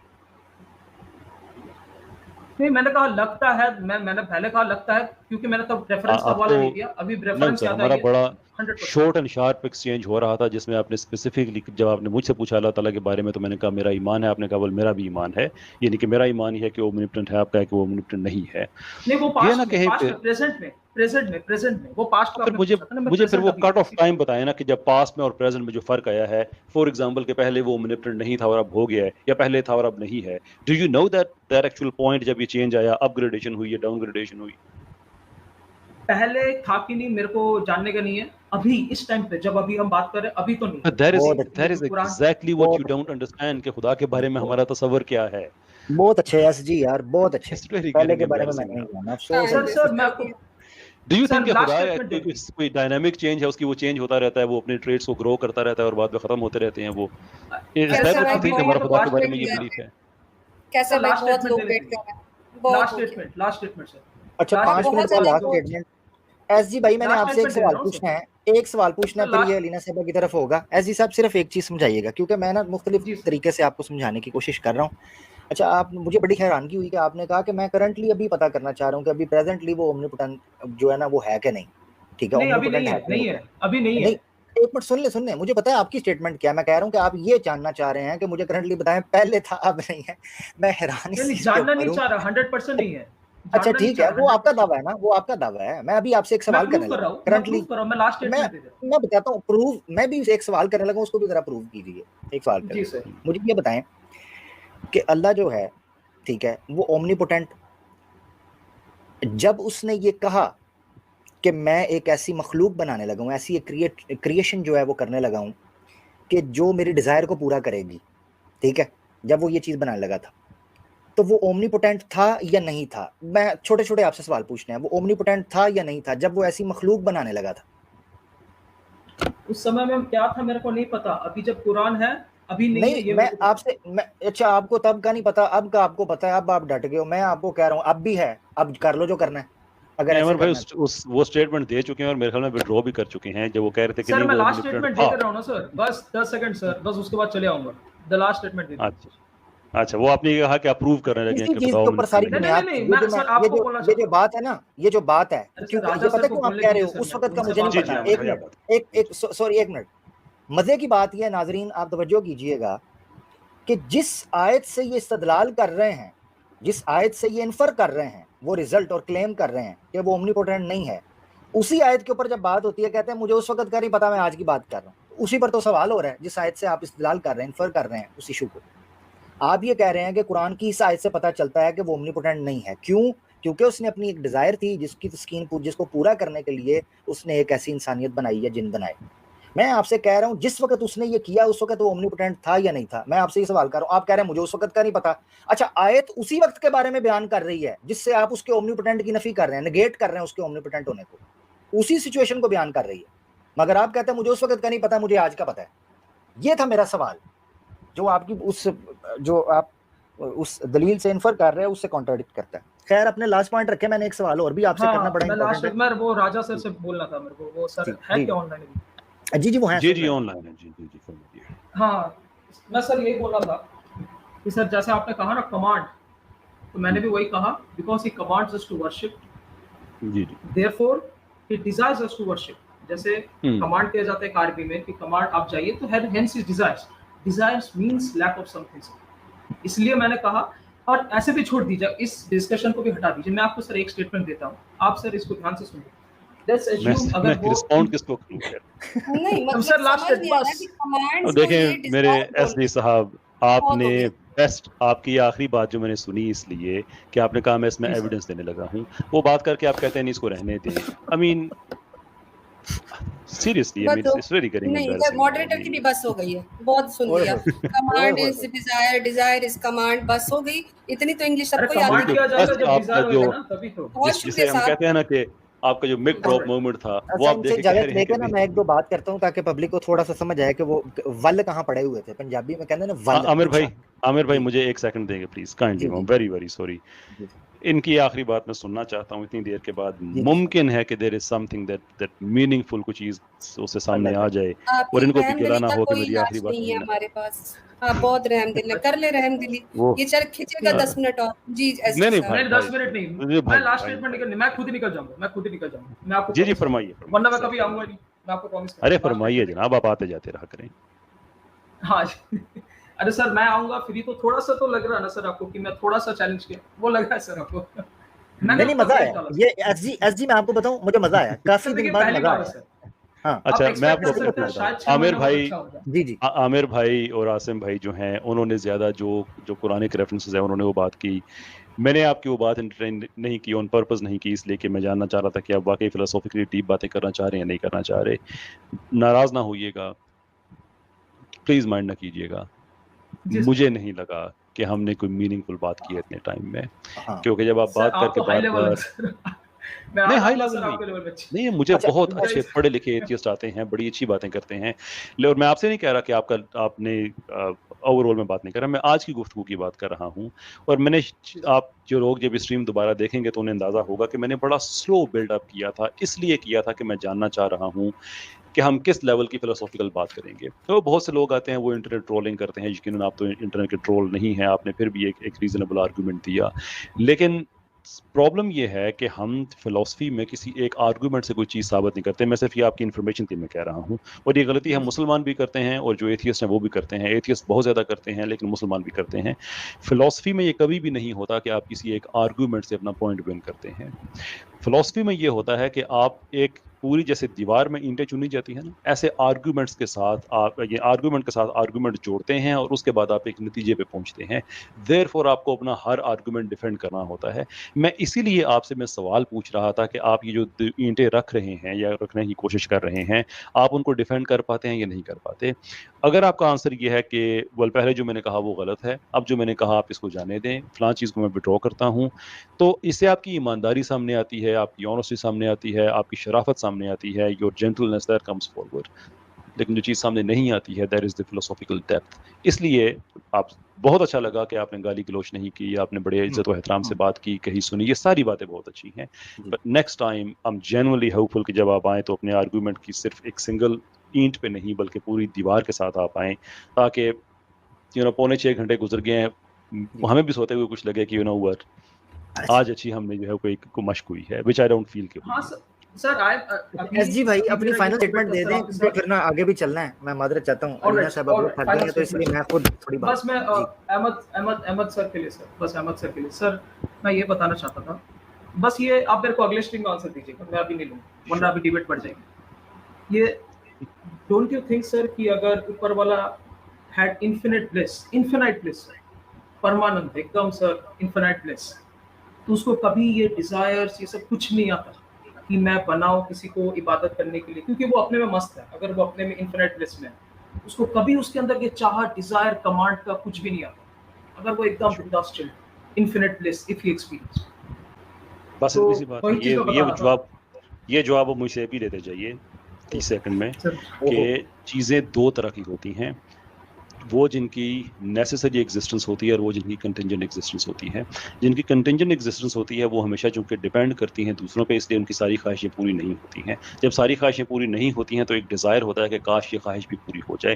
I: नहीं मैंने कहा लगता है, मैंने पहले कहा लगता है क्योंकि मैंने तब रेफरेंस का हवाला नहीं दिया, अभी रेफरेंस याद
L: हमारा
I: आई है।
L: बड़ा
I: 100%
L: शॉर्ट एंड शार्प एक्सचेंज हो रहा था, जिसमें आपने स्पेसिफिकली, जब आपने मुझसे पूछा अल्लाह ताला के बारे में, तो मैंने कहा मेरा ईमान है, आपने कहा बोल मेरा भी ईमान है, यानी कि मेरा ईमान ही है कि वो ओमनिपोटेंट है, आपका है कि वो ओमनिपोटेंट नहीं है।
I: नहीं वो
L: ये
I: पास्ट
L: ना
I: में,
L: कहीं
I: पास्ट
L: पे
I: में, प्रेजेंट में वो पास्ट का
L: फिर
I: आपने
L: मुझे
I: पूछा था ना, मैं
L: मुझे फिर
I: present
L: वो
I: अभी
L: कट ऑफ टाइम बताया ना कि जब पास्ट में और प्रेजेंट में जो फर्क आया है, फॉर एग्जांपल के पहले वो ओमनिपोटेंट नहीं था और अब हो गया है, या पहले था और अब नहीं है। Do you know that actual point जब ये चेंज आया, अपग्रेडेशन हुई या डाउनग्रेडेशन हुई?
I: पहले था कि नहीं मेरे को जानने का नहीं है, अभी इस टाइम पे जब अभी हम बात कर रहे हैं अभी तो नहीं।
L: That is exactly what you don't understand कि खुदा के बारे में हमारा तस्वर क्या है।
J: बहुत अच्छे एसजी यार, बहुत अच्छे।
L: It's really
J: पहले
L: getting
J: के बारे में
L: embarrassing
J: मैंने
L: now.
J: नहीं जाना, अफसोस
I: सर
J: है।
I: मैं आपको
L: Do you
I: सर
L: think कि
I: लास्ट
L: खुदा
I: स्टेटमेंट
L: कोई डायनामिक चेंज है उसकी, वो चेंज होता रहता है, वो अपने ट्रेड्स को ग्रो करता रहता है और बाद में खत्म होते रहते हैं वो? Is that
M: कैसे
L: what
M: मैं
L: you think? हमारा खुदा के बारे में ये
M: बहुत
L: बिलीफ है?
M: कैसे मैं
I: लास्ट
M: बहुत लो
I: स्टेटमेंट
M: वेट कर रहा है, बहुत
I: लास्ट
M: हो गया।
I: Statement last statement sir.
J: अच्छा
I: Last
J: 5 मिनट
M: बहुत
J: का
M: ज्यादा
J: लास्ट
M: बहुत
J: स्टेटमेंट। एसजी भाई मैंने
I: लास्ट
J: आपसे एक
I: स्टेटमेंट दे
J: सवाल
I: रहा हूँ
J: पूछना है, एक सवाल पूछना है,
I: सर,
J: फिर ये अलीना साहबा की तरफ होगा। एसजी साहब सिर्फ एक चीज समझाइएगा, क्योंकि मैं ना मुख्तलिफ
I: जी सर।
J: तरीके से आपको समझाने की कोशिश कर रहा हूँ। अच्छा आप, मुझे बड़ी हैरानगी हुई कि आपने कहा कि मैं करंटली अभी पता करना चाह रहा हूँ कि अभी प्रेजेंटली वो ओमनिपोटेंट जो है ना वो है कि नहीं। ठीक है,
I: नहीं अभी
J: ओमनिपोटेंट
I: नहीं
J: है
I: है,
J: कि
I: नहीं है, अभी नहीं
J: नहीं।
I: है।
J: एक मिनट सुन ले, मुझे पता है आपकी स्टेटमेंट क्या है। मैं कह रहा हूँ कि आप ये जानना चाह रहे हैं कि मुझे करंटली बताएं, पहले था अब नहीं है। मैं हैरान
I: नहीं
J: इस
I: जानना
J: ऊपर
I: नहीं
J: हूँ।
I: चाह रहा, 100% नहीं है।
J: अच्छा
I: जानना नहीं
J: ठीक है,
I: चाह
J: वो
I: रहा,
J: आपका
I: 100%।
J: दावा है ना, वो आपका दावा है। मैं अभी आपसे एक
I: मैं
J: सवाल
I: प्रूव
J: करने
I: कर
J: लगा
I: रहा
J: हूँ
I: हूँ, मैं
J: करंटली।
I: प्रूव कर रहा हूँ, मैं लास्ट स्टेटमेंट दे रहा
J: मैं बताता हूँ प्रूव, मैं भी एक सवाल करने लगा हूँ, उसको भी जरा प्रूव कीजिए। एक सवाल
I: हूँ।
J: कर
I: जी सर।
J: मुझे ये बताएं कि अल्लाह जो है, ठीक है, वो ओमनीपोटेंट, जब उसने ये कहा कि मैं एक ऐसी मखलूक बनाने लगा हूँ, ऐसी एक क्रिएशन जो है वो करने लगा हूँ कि जो मेरी डिज़ायर को पूरा करेगी, ठीक है, जब वो ये चीज़ बनाने लगा था, तो वो ओमनीपोटेंट था या नहीं था? मैं छोटे छोटे आपसे सवाल पूछने हैं, वो ओमनीपोटेंट था या नहीं था जब वो ऐसी मखलूक बनाने लगा था?
I: उस समय में क्या था मेरे को नहीं पता, अभी जब कुरान है अभी नहीं है
J: नहीं,
I: ये
J: मैं
I: मेरे को पता।
J: आपसे अच्छा आपको तब का नहीं पता, अब का आपको पता है, अब आप डट गए हो। मैं आपको कह रहा हूँ अब भी है, अब कर लो जो करना है। अगर ऐसे
L: अमर भाई
J: करना है
L: वो स्टेटमेंट दे चुके हैं और मेरे ख्याल में विड्रॉ भी कर चुके हैं, जब वो कह रहे थे कि
I: सर
L: नहीं
I: मैं
L: वो
I: लास्ट
L: ओमनिपोटेंट
I: स्टेटमेंट दे
L: था।
I: रहा हूँ ना सर, बस 10 सेकंड सर, बस उसके बाद चले आऊंगा। द लास्ट स्टेटमेंट दे दीजिए।
L: अच्छा, वो आपने कहा कि अप्रूव करने लगे
J: इसी
L: हैं कि
J: चीज
L: खुदा
J: के ऊपर सारी
L: ओमनिपोटेंट
I: नहीं,
L: नहीं
J: बुनियाद,
I: नहीं, मैं सर आपको बोलना
J: ये
I: चाहता
J: जो
I: हूँ।
J: बात है ना, ये जो बात है,
I: अरे सर,
J: क्योंकि
I: राजा
J: ये
I: सर
J: पता
I: को
J: क्यों आप
I: बोलने
J: कह रहे
I: दीजिए
J: हो,
I: सर,
J: उस
I: मैं
J: वक्त का
I: उनसे
J: मुझे नहीं
I: बात
J: पता।
I: करना
J: एक
I: है।
J: मिनट, सॉरी एक मिनट, मजे की बात यह है नाजरीन, आप तवज्जो कीजिएगा कि जिस आयत से ये इस्तदलाल कर रहे हैं, जिस आयत से ये इन्फर कर रहे हैं, वो रिजल्ट और क्लेम कर रहे हैं कि वो ओमनीपोटेंट नहीं है, उसी आयत के ऊपर जब बात होती है कहते हैं मुझे उस वक्त का नहीं पता, मैं आज की बात कर रहा हूँ। उसी पर तो सवाल हो रहा है जिस आयत से आप इस्तदलाल कर रहे हैं, इन्फर कर रहे हैं उस इशू को। आप ये कह रहे हैं कि कुरान की इस आयत से पता चलता है कि वो ओमनीपोटेंट नहीं है। क्यों? क्योंकि उसने अपनी एक डिजायर थी जिसकी तस्कीन जिसको पूरा करने के लिए उसने एक ऐसी इंसानियत बनाई है, जिन बनाए। मैं आपसे कह रहा हूं जिस वक्त उसने ये किया उस वक्त वो ओमनीपोटेंट था या नहीं था? मैं आपसे ये सवाल कर रहा हूं, आप कह रहे हैं मुझे उस वक्त का नहीं पता। अच्छा, आयत उसी वक्त के बारे में बयान कर रही है जिससे आप उसके ओमनीपोटेंट की नफी कर रहे हैं, नेगेट कर रहे हैं उसके ओमनीपोटेंट होने को, उसी सिचुएशन को बयान कर रही है। मगर आप कहते हैं मुझे उस वक्त का नहीं पता, मुझे आज का पता है। ये था मेरा सवाल, जो आपकी जो आप उस दलील से इन्फर कर रहे हैं उससे कॉन्ट्राडिक्ट करता है। खैर, अपने लास्ट पॉइंट रखे, मैंने एक सवाल और भी आपसे करना बड़ा
I: मैं लास्ट
J: इंपॉर्टेंट
I: में वो राजा सर से बोलना था मेरे को, वो सर है क्या ऑनलाइन?
J: है। जी वो है,
L: जी ऑनलाइन है, जी।
I: हाँ, मैं सर यही बोल रहा था कि सर जैसे आपने कहा ना कमांड, तो मैंने भी वही कहा, because he commands us to worship,
L: जी
I: therefore he desires us to worship. जैसे कमांड किया जाता है एक आरबी में कि कमांड आप जाइए, तो hence is desires means lack of something. इसलिए मैंने कहा, और ऐसे भी छोड़ दीजिए, इस डिस्कशन को भी हटा दीजिए। मैं आपको सर एक स्टेटमेंट देता हूँ, आप सर इसको ध्यान से सुनिए। लेट्स अज्यूम अगर वो
L: रिस्पॉन्ड किसको करूं?
M: नहीं मतलब
I: सर लास्ट
M: समझ नहीं आ रहा कि कमांड्स को ये
L: देखें मेरे
M: डिजायर
L: एसडी साहब, आपने
M: हो गया।
L: बेस्ट, आपकी आखिरी बात जो मैंने सुनी इसलिए कि आपने कहा मैं इसमें एविडेंस देने लगा हूं, वो बात करके आप कहते हैं नहीं इसको रहने दें। I mean seriously, I mean it's really getting
M: नहीं,
L: एम्बैरेसिंग।
M: मॉडरेटर की भी बस हो गई है, बहुत सुन लिया। Command is desire, desire is command, बस हो गई। इतनी तो इंग्लिश सबको याद
I: कमांड
M: नहीं।
I: किया जाएगा जब
L: आपका
I: डिजायर
L: जो
I: होगा ना, तभी तो।
M: बहुत
L: जिसे
M: शुक्रिया
L: हम
M: साहब।
L: कहते हैं ना कि आपका जो मिड ड्रॉप मोमेंट था, वो
J: अच्छा,
L: आप
J: इनसे
L: देख के कह
J: इजाजत
L: रहे हैं
J: लेके
L: कि
J: ना मैं एक दो बात करता हूँ ताकि पब्लिक को थोड़ा सा समझ आए कि वो वल कहाँ पड़े हुए थे। पंजाबी में कहते हैं ना वल।
L: आमिर भाई मुझे एक सेकंड देंगे please, kindly, I am very very sorry. ان کی آخری بات میں سننا چاہتا ہوں اتنی دیر کے بعد. ممکن ہے کہ دیر از سم تھنگ دیٹ میننگ فل کوئی چیز اس سے سامنے آ جائے اور ان کو دکھلا نہ ہو کہ میری آخری بات
M: نہیں ہے ہمارے پاس. آپ بہت رحم دل ہے, کر لے رحم دلی. یہ چل کھینچے گا 10 منٹ اور. جی
L: نہیں
I: نہیں 10 منٹ نہیں, میں لاسٹ اسٹیٹمنٹ نکلنے, میں خود ہی نکل جاؤں گا, میں آپ کو
L: جی فرمائیے,
I: ورنہ میں کبھی آؤں گا نہیں, میں آپ کو پرومس کرتا ہوں.
L: ارے فرمائیے جناب, آپ آتے جاتے رہا کریں.
I: ہاں ارے سر میں آؤں گا فری, تو تھوڑا سا تو لگ رہا نا سر آپ کو کہ میں تھوڑا سا چیلنج کیا, وہ لگ رہا ہے سر آپ کو؟
J: نہیں مزہ آیا یہ ایس جی میں آپ کو بتاؤں مجھے مزہ آیا, کافی دن بعد مزہ آیا. ہاں
L: اچھا میں آپ کو عامر بھائی,
J: جی
L: عامر بھائی اور عاصم بھائی جو ہیں انہوں نے زیادہ جو قرآن کے ریفرنسز ہیں انہوں نے وہ بات کی. میں نے آپ کی وہ بات انٹرٹین نہیں کی, آن پرپز نہیں کی, اس لیے کہ میں جاننا چاہ رہا تھا کہ آپ واقعی فلسافیکلی ڈیپ باتیں کرنا چاہ رہے ہیں یا نہیں کرنا چاہ رہے. ناراض نہ ہوئیے گا, پلیز مائنڈ نہ کیجیے گا. مجھے نہیں لگا کہ ہم نے کوئی میننگ فل بات کی ہے اتنے ٹائم میں, کیونکہ جب آپ بات کر کے بار بار نہیں ہائی لیول نہیں, مجھے بہت اچھے پڑھے لکھے ایتھیسٹ آتے ہیں, بڑی اچھی باتیں کرتے ہیں. اور میں آپ سے نہیں کہہ رہا کہ آپ نے اوور آل میں بات نہیں کر رہا, میں آج کی گفتگو کی بات کر رہا ہوں. اور میں نے, آپ جو لوگ جب اسٹریم دوبارہ دیکھیں گے تو انہیں اندازہ ہوگا کہ میں نے بڑا سلو بلڈ اپ کیا تھا, اس لیے کیا تھا کہ میں جاننا چاہ رہا ہوں کہ ہم کس لیول کی فلسافیکل بات کریں گے. تو بہت سے لوگ آتے ہیں وہ انٹرنیٹ ٹرولنگ کرتے ہیں, یقیناً آپ تو انٹرنیٹ کے ٹرول نہیں ہیں, آپ نے پھر بھی ایک ریزنیبل آرگومنٹ دیا. لیکن پرابلم یہ ہے کہ ہم فلسفی میں کسی ایک آرگومنٹ سے کوئی چیز ثابت نہیں کرتے. میں صرف یہ آپ کی انفارمیشن کے لیے میں کہہ رہا ہوں, اور یہ غلطی ہم مسلمان بھی کرتے ہیں اور جو ایتھیسٹ ہیں وہ بھی کرتے ہیں. ایتھیسٹ بہت زیادہ کرتے ہیں لیکن مسلمان بھی کرتے ہیں. فلسفی میں یہ کبھی بھی نہیں ہوتا کہ آپ کسی ایک آرگومنٹ سے اپنا پوائنٹ ون کرتے ہیں. فلسفی میں یہ ہوتا ہے کہ آپ ایک پوری جیسے دیوار میں اینٹیں چنی جاتی ہیں نا, ایسے آرگومنٹس کے ساتھ آپ یہ آرگومنٹ کے ساتھ آرگومنٹ جوڑتے ہیں اور اس کے بعد آپ ایک نتیجے پہ پہنچتے ہیں. دیر فور آپ کو اپنا ہر آرگومنٹ ڈیفینڈ کرنا ہوتا ہے. میں اسی لیے آپ سے میں سوال پوچھ رہا تھا کہ آپ یہ جو اینٹیں رکھ رہے ہیں یا رکھنے کی کوشش کر رہے ہیں, آپ ان کو ڈیفینڈ کر پاتے ہیں یا نہیں کر پاتے. اگر آپ کا آنسر یہ ہے کہ پہلے جو میں نے کہا وہ غلط ہے, اب جو میں نے کہا آپ اس کو جانے دیں, فلاں چیز کو میں وڈرا کرتا ہوں, تو اس سے آپ کی ایمانداری سامنے آتی ہے, آپ کی آنیسٹی سامنے آتی ہے, آپ کی شرافت سامنے آتی ہے, your gentleness that comes forward. لیکن جو چیز سامنے نہیں آتی ہے that is the philosophical depth. اس لیے آپ بہت اچھا لگا کہ آپ نے گالی گلوچ نہیں کی, آپ نے بڑے عزت و احترام سے بات کی, کہیں سنی, یہ ساری باتیں بہت اچھی ہیں. But next time I'm genuinely hopeful کہ جب آپ آئیں تو اپنے آرگومنٹ کی صرف ایک سنگل اینٹ پہ نہیں بلکہ پوری دیوار کے ساتھ آپ آئیں, تاکہ 6.25 گھنٹے گزر گئے ہیں, ہمیں بھی سوتے ہوئے کچھ لگے کہ what آج اچھی ہم نے جو ہے کوئی مشق ہوئی ہے, which I don't feel کہ
I: سر
J: ایس جی بھائی اپنی فائنل اسٹیٹمنٹ دے دیں, پھر نہ آگے بھی چلنا ہے. میں معذرت چاہتا ہوں, علینا صاحب اب تھک گئے ہیں تو اس لیے میں خود تھوڑی بات.
I: بس میں احمد سر کے لیے سر, بس احمد سر کے لیے سر میں یہ بتانا چاہتا تھا, بس یہ آپ میرے کو اگلے اسٹریم کا آنسر دیجیے گا, میں ابھی نہیں لوں گا ورنہ ابھی ڈیبیٹ بڑھ جائے گی. یہ ڈونٹ یو تھنک سر کہ اگر اوپر والا ہیڈ انفینائٹ بلیس پرماننٹ ایک دم سر انفینائٹ بلیس, تو اس کو کبھی یہ ڈیزائرز یہ سب کچھ نہیں آتا کہ میں بناؤں کسی کو عبادت کرنے کے لیے, کیونکہ وہ اپنے میں مست ہے. اگر وہ اپنے میں انفینائٹ بلیس میں ہے, اس کو کبھی اس کے اندر یہ چاہت ڈیزائر کمانڈ کا کچھ بھی نہیں آتا. اگر وہ ایک دم industrial infinite bliss if he experience.
L: بس اسی بات یہ جواب مجھ سے بھی لیتے جائیے 30 سیکنڈ میں کہ چیزیں دو طرح کی ہوتی ہیں, وہ جن کی نیسیسری ایگزسٹنس ہوتی ہے اور وہ جن کی کنٹینجنٹ ایگزسٹنس ہوتی ہے. جن کی کنٹینجنٹ ایگزسٹنس ہوتی ہے وہ ہمیشہ چونکہ ڈیپینڈ کرتی ہیں دوسروں پہ, اس لیے ان کی ساری خواہشیں پوری نہیں ہوتی ہیں. جب ساری خواہشیں پوری نہیں ہوتی ہیں تو ایک ڈیزائر ہوتا ہے کہ کاش یہ خواہش بھی پوری ہو جائے.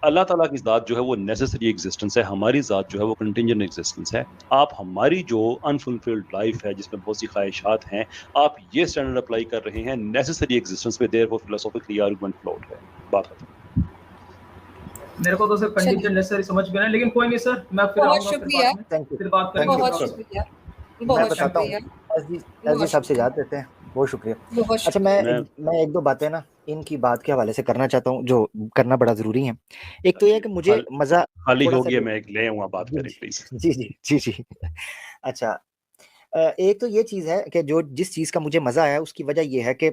L: اللہ تعالیٰ کی ذات جو ہے وہ نیسیسری ایگزسٹنس ہے, ہماری ذات جو ہے وہ کنٹینجنٹ ایگزسٹنس ہے. آپ ہماری جو انفلفلڈ لائف ہے جس میں بہت سی خواہشات ہیں, آپ یہ اسٹینڈرڈ اپلائی کر رہے ہیں نیسیسری ایگزسٹنس پہ, دیر وہ فلسافیکلی آرگومنٹ فلوٹ ہے. بات ختم.
I: میرے کو تو صرف کنٹینجنٹ نیسری سمجھ میں نہیں, لیکن کوئی نہیں سر, میں پھر آؤں گا, پھر بات کریں گے.
M: بہت شکریہ,
J: میں بتاتا ہوں ایس جی صاحب سے یاد دیتے ہیں, بہت شکریہ. اچھا میں ایک دو باتیں نا ان کی بات کے حوالے سے کرنا چاہتا ہوں جو کرنا بڑا ضروری ہے. ایک تو یہ کہ مجھے مزہ
L: خالی ہو گیا, میں ایک لے آؤں بات کریں پلیز.
J: جی اچھا, ایک تو یہ چیز ہے کہ جو جس چیز کا مجھے مزہ آیا اس کی وجہ یہ ہے کہ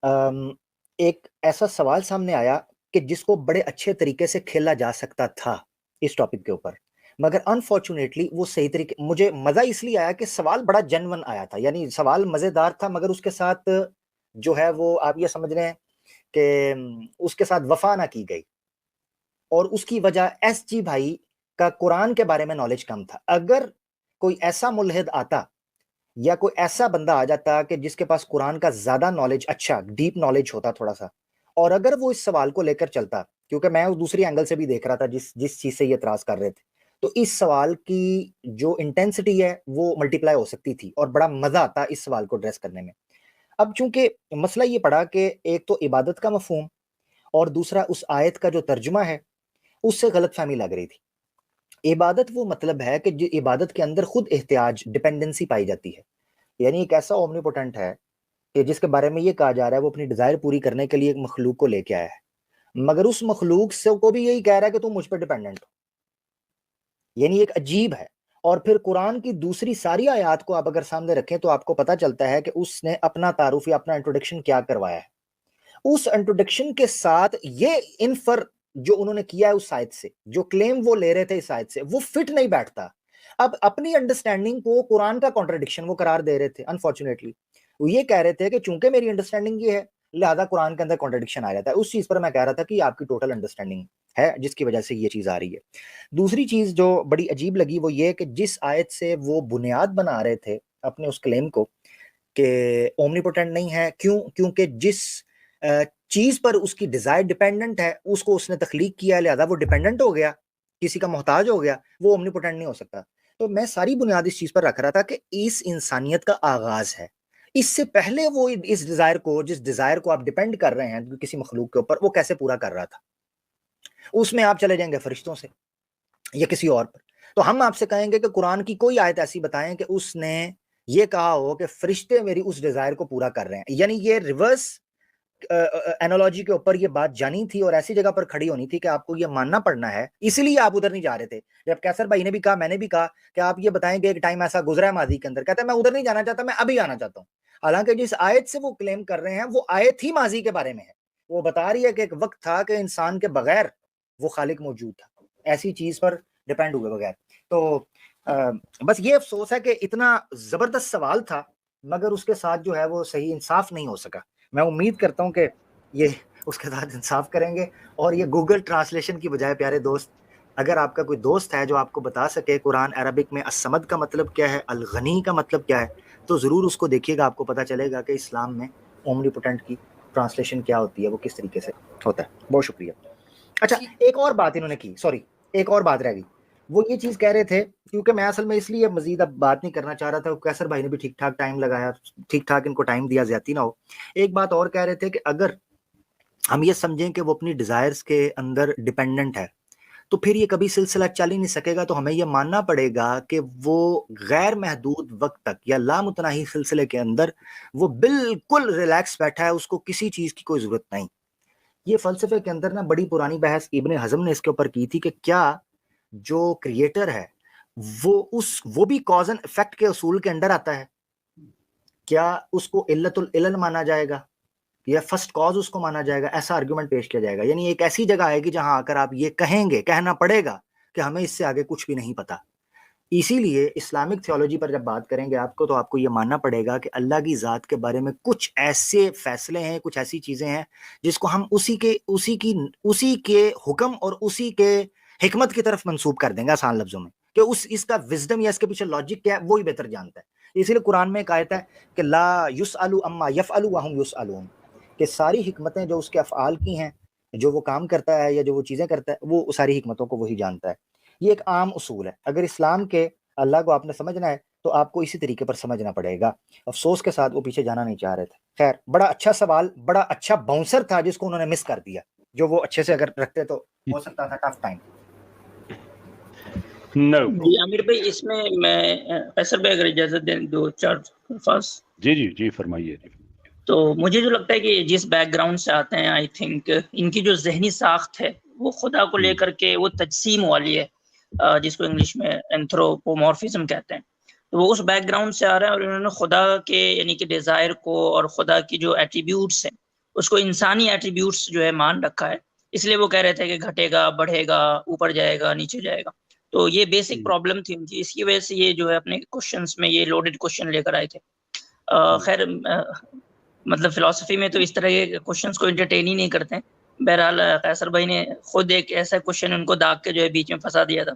J: ایک ایسا سوال سامنے آیا کہ جس کو بڑے اچھے طریقے سے کھیلا جا سکتا تھا اس ٹاپک کے اوپر, مگر انفارچونیٹلی وہ صحیح طریقے. مجھے مزہ اس لیے آیا کہ سوال بڑا جنون آیا تھا, یعنی سوال مزیدار تھا, مگر اس کے ساتھ جو ہے وہ آپ یہ سمجھ رہے ہیں کہ اس کے ساتھ وفا نہ کی گئی, اور اس کی وجہ ایس جی بھائی کا قرآن کے بارے میں نالج کم تھا. اگر کوئی ایسا ملحد آتا یا کوئی ایسا بندہ آ جاتا کہ جس کے پاس قرآن کا زیادہ نالج، اچھا ڈیپ نالج ہوتا تھوڑا سا، اور اگر وہ اس سوال کو لے کر چلتا، کیونکہ میں اس دوسری اینگل سے بھی دیکھ رہا تھا جس چیز سے یہ اعتراض کر رہے تھے، تو اس سوال کی جو انٹینسٹی ہے وہ ملٹیپلائی ہو سکتی تھی اور بڑا مزہ آتا اس سوال کو ایڈریس کرنے میں۔ اب چونکہ مسئلہ یہ پڑا کہ ایک تو عبادت کا مفہوم اور دوسرا اس آیت کا جو ترجمہ ہے اس سے غلط فہمی لگ رہی تھی۔ عبادت وہ مطلب ہے کہ جو عبادت کے اندر خود احتیاج، ڈیپینڈنسی پائی جاتی ہے، یعنی ایک ایسا اومنیپوٹنٹ ہے کہ جس کے بارے میں یہ کہا جا رہا ہے وہ اپنی ڈیزائر پوری کرنے کے لیے ایک مخلوق کو لے کے آیا ہے، مگر اس مخلوق سے کو بھی یہی کہہ رہا ہے کہ تم مجھ پہ ڈیپینڈنٹ ہو، یعنی ایک عجیب ہے۔ اور پھر قرآن کی دوسری ساری آیات کو آپ اگر سامنے رکھیں تو آپ کو پتہ چلتا ہے کہ اس نے اپنا تعارف یا اپنا انٹروڈکشن کیا کروایا ہے۔ اس انٹروڈکشن کے ساتھ یہ انفر جو انہوں نے کیا ہے اس آیت سے، جو کلیم وہ لے رہے تھے اس آیت سے، وہ فٹ نہیں بیٹھتا۔ اب اپنی انڈرسٹینڈنگ کو قرآن کا کانٹرڈکشن وہ قرار دے رہے تھے، انفارچونیٹلی وہ یہ کہہ رہے تھے کہ چونکہ میری انڈرسٹینڈنگ یہ ہے لہذا قرآن کے اندر کانٹرڈکشن آ جاتا ہے۔ اس چیز پر میں کہہ رہا تھا کہ آپ کی ٹوٹل انڈرسٹینڈنگ ہے جس کی وجہ سے یہ چیز آ رہی ہے۔ دوسری چیز جو بڑی عجیب لگی وہ یہ کہ جس آیت سے وہ بنیاد بنا رہے تھے اپنے اس کلیم کو کہ اومنیپوٹنٹ نہیں ہے، کیونکہ جس چیز پر اس کی ڈیزائر ڈیپینڈنٹ ہے اس کو اس نے تخلیق کیا، لہذا وہ ڈیپینڈنٹ ہو گیا، کسی کا محتاج ہو گیا، وہ اومنیپوٹنٹ نہیں ہو سکتا۔ تو میں ساری بنیاد اس چیز پر رکھ رہا تھا کہ اس انسانیت کا آغاز ہے، اس سے پہلے وہ اس ڈیزائر کو، جس ڈیزائر کو آپ ڈیپینڈ کر رہے ہیں کسی مخلوق کے اوپر، وہ کیسے پورا کر رہا تھا۔ اس میں آپ چلے جائیں گے فرشتوں سے یا کسی اور پر، تو ہم آپ سے کہیں گے کہ قرآن کی کوئی آیت ایسی بتائیں کہ اس نے یہ کہا ہو کہ فرشتے میری اس ڈیزائر کو پورا کر رہے ہیں، یعنی یہ ریورس اینالوجی کے اوپر یہ بات جانی تھی اور ایسی جگہ پر کھڑی ہونی تھی کہ آپ کو یہ ماننا پڑنا ہے، اسی لیے آپ ادھر نہیں جا رہے تھے۔ جب کیسر بھائی نے بھی کہا، میں نے بھی کہا کہ آپ یہ بتائیں کہ ایک ٹائم ایسا گزرا ہے ماضی کے اندر، کہتا ہے میں ادھر نہیں جانا چاہتا، میں ابھی آنا چاہتا ہوں، حالانکہ جس آیت سے وہ کلیم کر رہے ہیں وہ آیت ہی ماضی کے بارے میں ہے، وہ بتا رہی ہے کہ ایک وقت تھا کہ انسان کے بغیر وہ خالق موجود تھا، ایسی چیز پر ڈیپینڈ ہوئے بغیر۔ تو بس یہ افسوس ہے کہ اتنا زبردست سوال تھا مگر اس کے ساتھ جو ہے وہ صحیح انصاف نہیں ہو سکا۔ میں امید کرتا ہوں کہ یہ اس کے ساتھ انصاف کریں گے، اور یہ گوگل ٹرانسلیشن کی بجائے پیارے دوست، اگر آپ کا کوئی دوست ہے جو آپ کو بتا سکے قرآن عربک میں الصمد کا مطلب کیا ہے، الغنی کا مطلب کیا ہے، تو ضرور اس کو دیکھیے گا، آپ کو پتہ چلے گا کہ اسلام میں اومنیپوٹنٹ کی ٹرانسلیشن کیا ہوتی ہے، وہ کس طریقے سے ہوتا ہے۔ بہت شکریہ۔ اچھا ایک اور بات انہوں نے کی، سوری ایک اور بات رہ گئی، وہ یہ چیز کہہ رہے تھے، کیونکہ میں اصل میں اس لیے مزید اب بات نہیں کرنا چاہ رہا تھا، کیسر بھائی نے بھی ٹھیک ٹھاک ٹائم لگایا، ٹھیک ٹھاک ان کو ٹائم دیا، زیادتی نہ ہو۔ ایک بات اور کہہ رہے تھے کہ اگر ہم یہ سمجھیں کہ وہ اپنی ڈیزائرز کے اندر ڈیپینڈنٹ ہے تو پھر یہ کبھی سلسلہ چل ہی نہیں سکے گا، تو ہمیں یہ ماننا پڑے گا کہ وہ غیر محدود وقت تک یا لامتناہی سلسلے کے اندر وہ بالکل ریلیکس بیٹھا ہے، اس کو کسی چیز کی کوئی ضرورت نہیں۔ یہ فلسفے کے اندر نا بڑی پرانی بحث ابن حزم نے اس کے اوپر کی تھی کہ کیا جو کریٹر ہے وہ بھی کاز اینڈ افیکٹ کے اصول کے اندر آتا ہے، کیا اس کو علت العلل مانا جائے گا یا فرسٹ کاز اس کو مانا جائے گا، ایسا آرگومنٹ پیش کیا جائے گا۔ یعنی ایک ایسی جگہ آئے گی جہاں آ کر آپ یہ کہیں گے، کہنا پڑے گا کہ ہمیں اس سے آگے کچھ بھی نہیں پتا۔ اسی لیے اسلامک تھیولوجی پر جب بات کریں گے آپ کو، تو آپ کو یہ ماننا پڑے گا کہ اللہ کی ذات کے بارے میں کچھ ایسے فیصلے ہیں، کچھ ایسی چیزیں ہیں جس کو ہم اسی کے حکم اور اسی کے حکمت کی طرف منسوب کر دیں گے، آسان لفظوں میں، کہ اس کا وزڈم یا اس کے پیچھے لاجک کیا ہے وہی بہتر جانتا ہے۔ اسی لیے قرآن میں ایک آیت ہے کہ لا یسأل عما یفعل وہم یسألون، کہ ساری حکمتیں جو اس کے افعال کی ہیں، جو وہ کام کرتا ہے یا جو وہ چیزیں کرتا ہے، وہ ساری حکمتوں کو وہی جانتا ہے۔ یہ ایک عام اصول ہے، اگر اسلام کے اللہ کو آپ نے سمجھنا ہے تو آپ کو اسی طریقے پر سمجھنا پڑے گا۔ افسوس کے ساتھ وہ پیچھے جانا نہیں چاہ رہے تھے۔ خیر، بڑا اچھا سوال، بڑا اچھا باؤنسر تھا جس کو انہوں نے مس کر دیا، جو وہ اچھے سے اگر رکھتے تو ہو سکتا تھا ٹف ٹائم۔
K: جی عامر بھائی، اس میں قیصر بھائی اگر اجازت دیں دو چار الفاظ۔
L: جی فرمائیے۔
K: تو مجھے جو لگتا ہے کہ جس بیک گراؤنڈ سے آتے ہیں، آئی تھنک ان کی جو ذہنی ساخت ہے وہ خدا کو لے کر کے وہ تجسیم والی ہے، جس کو انگلش میں اینتھروپومورفزم کہتے ہیں۔ تو وہ اس بیک گراؤنڈ سے آ رہا ہے، اور انہوں نے خدا کے یعنی کہ ڈیزائر کو اور خدا کی جو ایٹریبیوٹس ہیں اس کو انسانی ایٹریبیوٹس جو ہے مان رکھا ہے، اس لیے وہ کہہ رہے تھے کہ گھٹے گا، بڑھے گا، اوپر جائے گا، نیچے جائے گا۔ تو یہ بیسک پرابلم تھی ان کی، اس کی وجہ سے یہ جو ہے اپنے کوشچنس میں یہ لوڈڈ کوشچن لے کر آئے تھے۔ خیر مطلب فلسفی میں تو اس طرح کے کوشچنس کو انٹرٹین ہی نہیں کرتے ہیں۔ بہرحال قیصر بھائی نے خود ایک ایسا کوشچن ان کو داغ کے جو ہے بیچ میں پھنسا دیا تھا